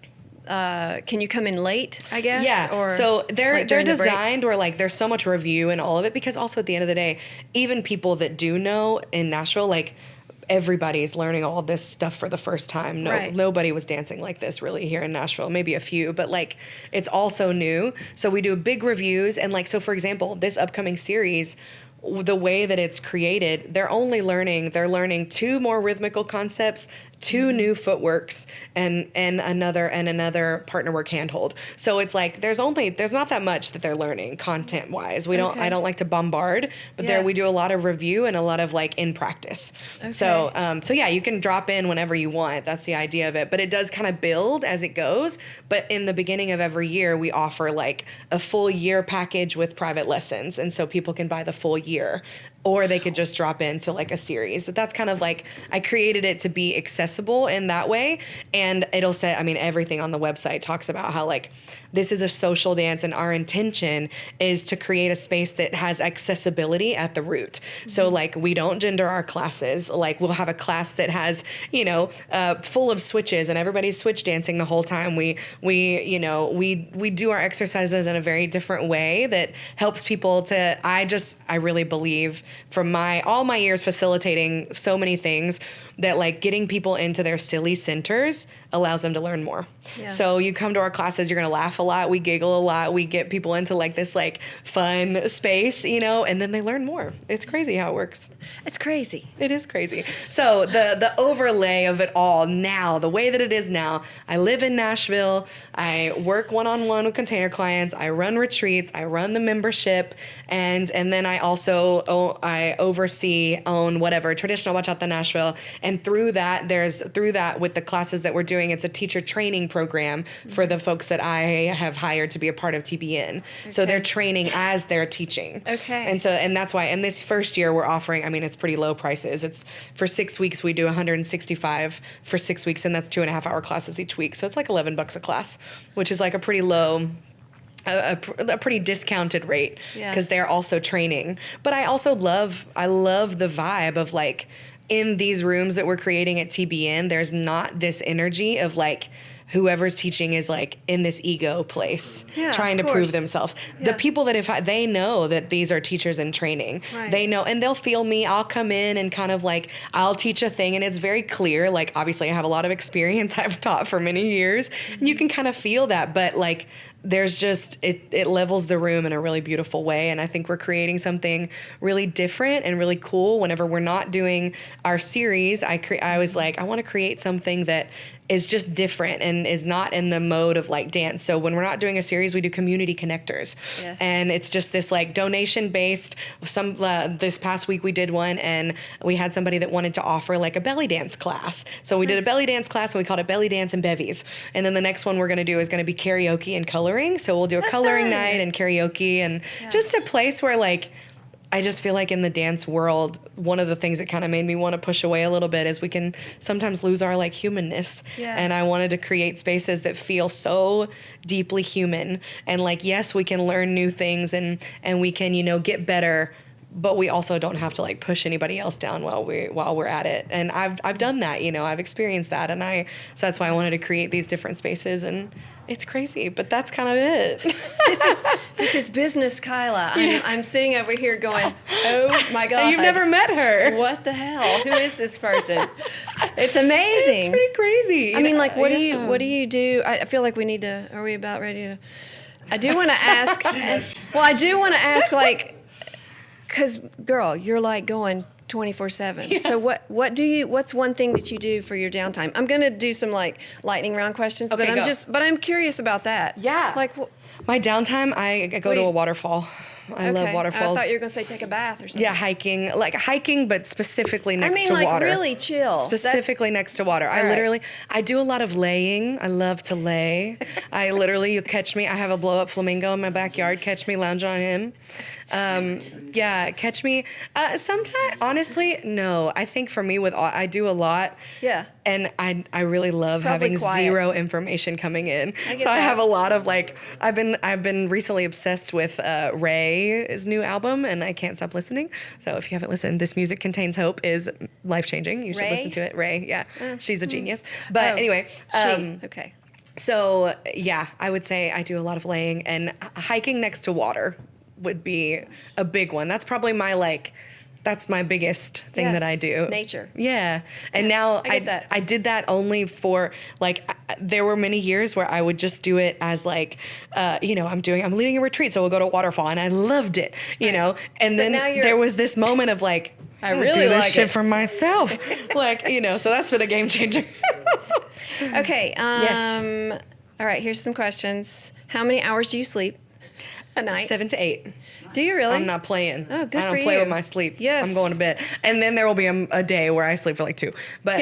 can you come in late, I guess? Yeah. Or so they're designed the where there's so much review and all of it, because also at the end of the day, even people that do know in Nashville, everybody's learning all this stuff for the first time. Nobody was dancing like this really here in Nashville, maybe a few, but it's also new. So we do big reviews, and so for example, this upcoming series, the way that it's created, they're learning 2 more rhythmical concepts, 2 new footworks, and another partner work handhold. So it's there's not that much that they're learning content wise. I don't like to bombard, but there we do a lot of review and a lot of in practice. Okay. So you can drop in whenever you want. That's the idea of it. But it does kind of build as it goes. But in the beginning of every year, we offer a full year package with private lessons, and so people can buy the full year. Or they could just drop into a series. But that's kind of I created it to be accessible in that way. And it'll say, everything on the website talks about how this is a social dance, and our intention is to create a space that has accessibility at the root. Mm-hmm. So we don't gender our classes. We'll have a class that has, full of switches, and everybody's switch dancing the whole time. We do our exercises in a very different way that helps people to, I really believe, from all my years facilitating so many things, that getting people into their silly centers allows them to learn more. Yeah. So you come to our classes, you're going to laugh a lot, we giggle a lot, we get people into this fun space, and then they learn more. It's crazy how it works. It's crazy. It is crazy. So the overlay of it all now, the way that it is now, I live in Nashville, I work one-on-one with container clients, I run retreats, I run the membership, and then I also own whatever, Traditional Bachata Nashville. And through that with the classes that we're doing, it's a teacher training program for the folks that I have hired to be a part of TBN. Okay. So they're training as they're teaching. Okay. And that's why in this first year we're offering, it's pretty low prices. It's for 6 weeks, we do $165 for 6 weeks, and that's 2.5-hour classes each week. So it's $11 a class, which is a pretty low a pretty discounted rate Yeah. because they're also training. But I also love the vibe of like in these rooms that we're creating at TBN, there's not this energy of like whoever's teaching is like in this ego place, trying to prove themselves. The people that they know that these are teachers in training, they know, and they'll feel me. I'll come in and kind of like, I'll teach a thing and it's very clear. Like, obviously I have a lot of experience. I've taught for many years and you can kind of feel that, but like, there's just, it levels the room in a really beautiful way. And I think we're creating something really different and really cool. Whenever we're not doing our series, I was like, I want to create something that is just different and is not in the mode of like dance. So when we're not doing a series, we do community connectors. Yes. And it's just this like donation based, this past week we did one and we had somebody that wanted to offer like a belly dance class. So we did a belly dance class and we called it Belly Dance and Bevies. And then the next one we're going to do is going to be karaoke and coloring. So we'll do a coloring night and karaoke and just a place where like, I just feel like in the dance world, one of the things that kind of made me want to push away a little bit is we can sometimes lose our like humanness. Yeah. And I wanted to create spaces that feel so deeply human. And like, yes, we can learn new things and we can, you know, get better, but we also don't have to like push anybody else down while we're at it. And I've done that, you know, I've experienced that. And so that's why I wanted to create these different spaces, and it's crazy, but that's kind of it. This is business, Kyla. I'm sitting over here going, oh my God. You've never met her. What the hell? Who is this person? It's amazing. It's pretty crazy. I mean, like, what do you do? I feel like we need to, are we about ready to, I do want to ask, like, because girl, you're like going 24/7. Yeah. So what's one thing that you do for your downtime? I'm going to do some like lightning round questions, okay, but I'm curious about that. Yeah. Like my downtime, I go to a waterfall. I love waterfalls. I thought you were going to say take a bath or something. Yeah, hiking, but specifically next to like water. Really chill. Specifically next to water. I do a lot of laying. I love to lay. You catch me. I have a blow up flamingo in my backyard. Catch me lounging on him. Catch me. Sometimes, honestly, no. I think for me, I do a lot. Yeah. And I really love having zero information coming in. I have a lot of like, I've been recently obsessed with Ray's new album, and I can't stop listening. So if you haven't listened, This Music Contains Hope is life-changing. You should listen to it. Ray, yeah. She's a genius. But anyway. Okay. So, yeah, I would say I do a lot of laying, and hiking next to water would be a big one. That's probably that's my biggest thing that I do. Nature. Yeah. And now I did that only for like, there were many years where I would just do it as like, I'm leading a retreat. So we'll go to a waterfall, and I loved it, you know? And then there was this moment of like, I really do this shit for myself. Like, so that's been a game changer. Okay. Yes. All right. Here's some questions. How many hours do you sleep a night? 7 to 8. Do you really? I'm not playing. Oh, good for you. I don't play with my sleep. Yes. I'm going to bed. And then there will be a day where I sleep for like 2. But,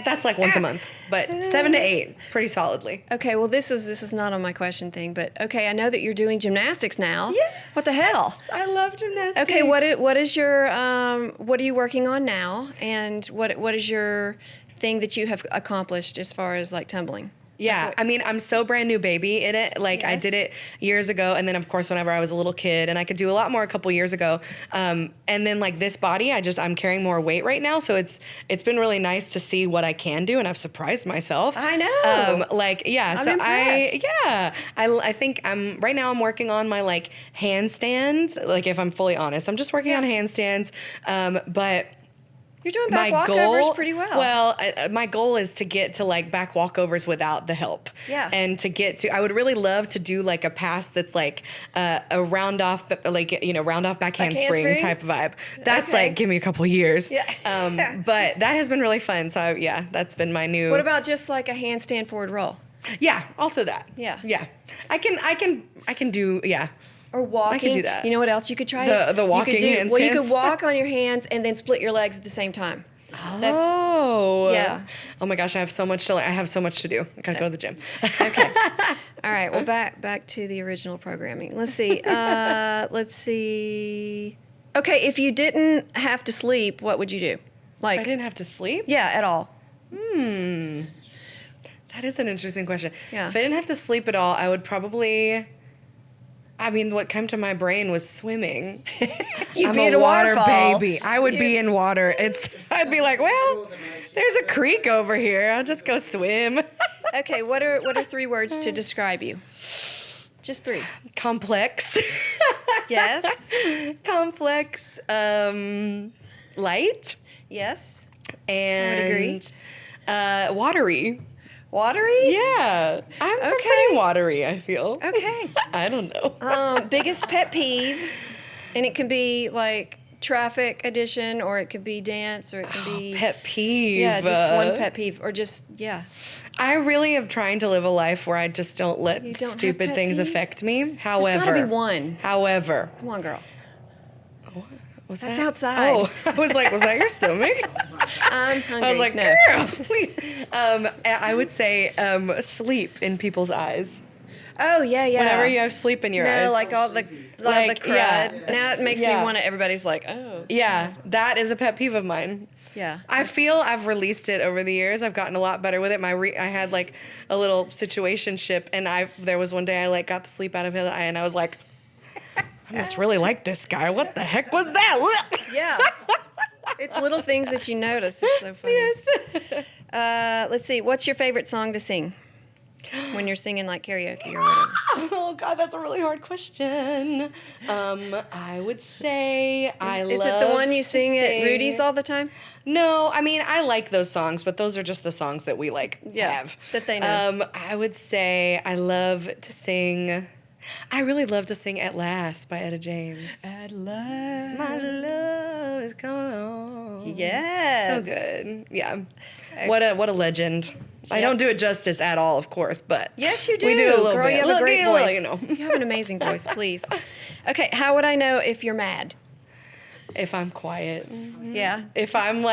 that's like once a month. But 7 to 8, pretty solidly. Okay, well, this is not on my question thing, but okay, I know that you're doing gymnastics now. Yeah. What the hell? I love gymnastics. Okay, what is your, what are you working on now? And what is your thing that you have accomplished as far as like tumbling? Yeah, I mean, I'm so brand new baby in it. Like, I did it years ago, and then, of course, whenever I was a little kid, and I could do a lot more a couple years ago. And then, like, this body, I'm carrying more weight right now, so it's been really nice to see what I can do, and I've surprised myself. I know. I'm impressed. I think right now I'm working on my, like, handstands. Like, if I'm fully honest, I'm just working on handstands, but... You're doing back walkovers pretty well. Well, my goal is to get to like back walkovers without the help. Yeah. And I would really love to do like a pass that's like a round off back handspring type of vibe. That's like, give me a couple years. Yeah. But that has been really fun. So that's been my new. What about just like a handstand forward roll? Yeah. Also that. Yeah. Yeah. I can do, yeah. Or walking. I could do that. You know what else you could try? The walking handstands. Well, you could walk on your hands and then split your legs at the same time. Yeah. Oh my gosh, I have so much to do. I gotta go to the gym. Okay. All right. Well, back to the original programming. Let's see. Okay, if you didn't have to sleep, what would you do? Like, if I didn't have to sleep? Yeah, at all. That is an interesting question. Yeah. If I didn't have to sleep at all, I would probably I mean, what came to my brain was swimming. You'd I'm be a in a water waterfall. baby. I would be in water. I'd be like, well, there's a creek over here. I'll just go swim. Okay, what are 3 words to describe you? Just 3. Complex. Yes. Complex. Light. Yes. And I would agree. Watery. Watery? Yeah. I'm Okay. pretty watery, I feel. Okay. I don't know. Biggest pet peeve, and it can be like traffic edition, or it could be dance, or it can be Pet peeve. Yeah, just one pet peeve, or just I really am trying to live a life where I just don't let You don't have stupid pet things peeves? affect me. There's However, gotta be one. However, Come on, girl. was That's that? outside. Oh, I was like, was that your stomach? I'm hungry. I was like, no. girl. I would say sleep in people's eyes. Oh yeah. Whenever you have sleep in your eyes. No, like all the Like, crud. yeah. Now it makes Yeah. me want to. Everybody's like, oh. Yeah, that is a pet peeve of mine. Yeah. I feel I've released it over the years. I've gotten a lot better with it. I had like a little situationship, and there was one day I like got the sleep out of his eye, and I was like, I must really like this guy. What the heck was that? Yeah. It's little things that you notice. It's so funny. Yes. Let's see. What's your favorite song to sing when you're singing like karaoke or whatever? Oh God, that's a really hard question. I would say Is it the one you sing at Rudy's all the time? No, I mean I like those songs, but those are just the songs that we have that they know. I would say I love to sing. I really love to sing "At Last" by Etta James. At last. My love is coming on. Yes. So good. Yeah. What a legend. I don't do it justice at all, of course, but Yes, you do. We do a little Girl, bit. you have a great Little, voice. you know. You have an amazing voice, please. Okay, how would I know if you're mad? If I'm quiet. Yeah. If I'm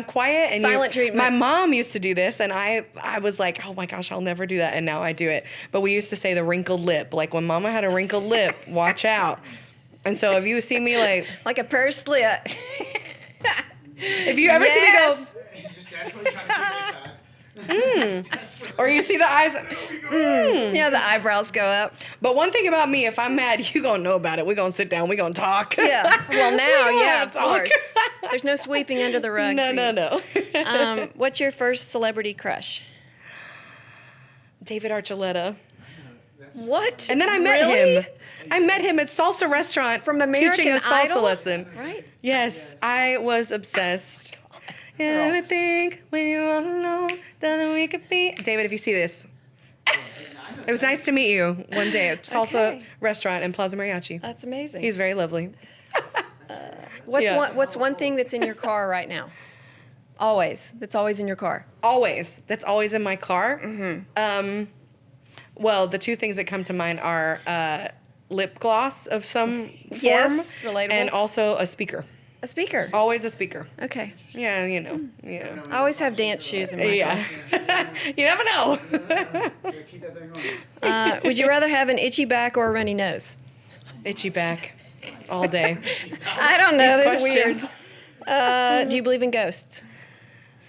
quiet and Silent treatment. My mom used to do this, and I was like, oh my gosh, I'll never do that, and now I do it. But we used to say the wrinkled lip. Like when Mama had a wrinkled lip, watch out. And so if you see me like a pursed lip. if you ever see me go, He's just desperately trying to keep it aside. or you see the eyes, Yeah, the eyebrows go up. But one thing about me, if I'm mad, you gonna know about it. We gonna sit down. We gonna talk. Yeah. Well, now, We yeah, gonna of talk. course. There's no sweeping under the rug. No, for no, you. no. What's your first celebrity crush? David Archuleta. What? And then I met Really? him. I met him at Salsa Restaurant From American teaching a salsa Idol? lesson. Right? Yes, I was obsessed. You never think when you're all alone that we could be. David, if you see this, it was nice to meet you one day at Salsa Okay. Restaurant in Plaza Mariachi. That's amazing. He's very lovely. What's one thing that's in your car right now? Always. That's always in your car. Always. That's always in my car. Mm-hmm. Well, the 2 things that come to mind are lip gloss of some form. Yes, relatable. And also a speaker. A speaker. Always a speaker. Okay. Yeah, you know. Yeah. I always have dance shoes in my Yeah. You never know. Yeah, keep that thing on. car. Would you rather have an itchy back or a runny nose? Itchy back all day. I don't know. That's weird. Questions. Do you believe in ghosts?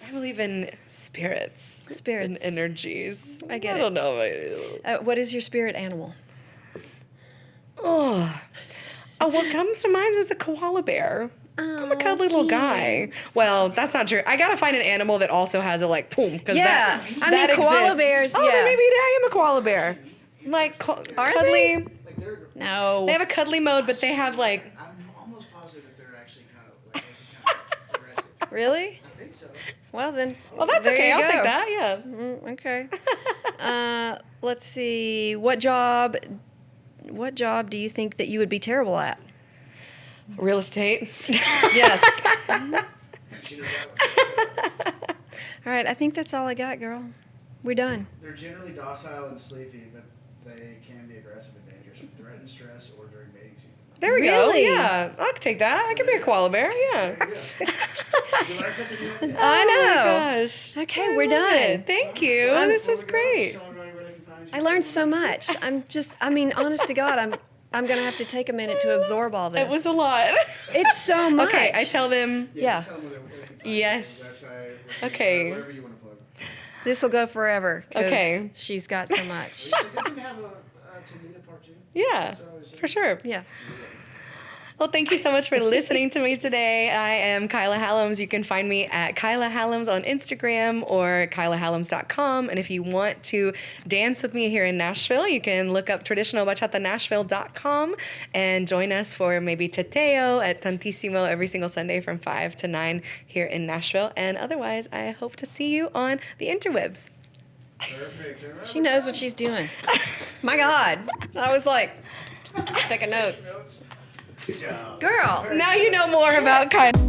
I believe in spirits. Spirits. And energies. I get I it. don't know. What is your spirit animal? Oh, what comes to mind is a koala bear. I'm a Oh, cuddly little guy. Well, that's not true. I gotta find an animal that also has a boom. Cause Yeah. I mean, that koala exists. bears, Oh, yeah. then maybe I am a koala bear. Like Are cuddly. they? Like they're, No. They have a cuddly mode, but they have like. I'm almost positive that they're actually kind of aggressive. Really? I think so. Well then. Well, that's there okay. you I'll go. take that. Yeah. Okay. Let's see. What job do you think that you would be terrible at? Real estate. Yes. She knows that. All right. I think that's all I got, girl. We're done. They're generally docile and sleepy, but they can be aggressive and dangerous, threaten stress, or during mating season. There we go. Really? Yeah, I could take that. I could be a koala bear. Yeah. You learn something new? I know. Oh my gosh. Okay, I we're love done. it. Thank you. This was great. I learned so much. Honest to God, I'm gonna have to take a minute to absorb all this. It was a lot. It's so much. Okay, I tell them. Yeah. Yes. Okay. Whatever you want to plug. This will go forever. 'cause Okay. She's got so much. It's a good thing to have a Tanita part 2. Yeah, for sure. Yeah. Well, thank you so much for listening to me today. I am Kyla Hallums. You can find me at Kyla Hallums on Instagram or KylaHallums.com. And if you want to dance with me here in Nashville, you can look up traditionalbachatanashville.com and join us for maybe teteo at Tantissimo every single Sunday from 5 to 9 here in Nashville. And otherwise, I hope to see you on the interwebs. Perfect. She knows what she's doing. My God. I was like, taking notes. Good job. Girl. Now you know more about Kyla.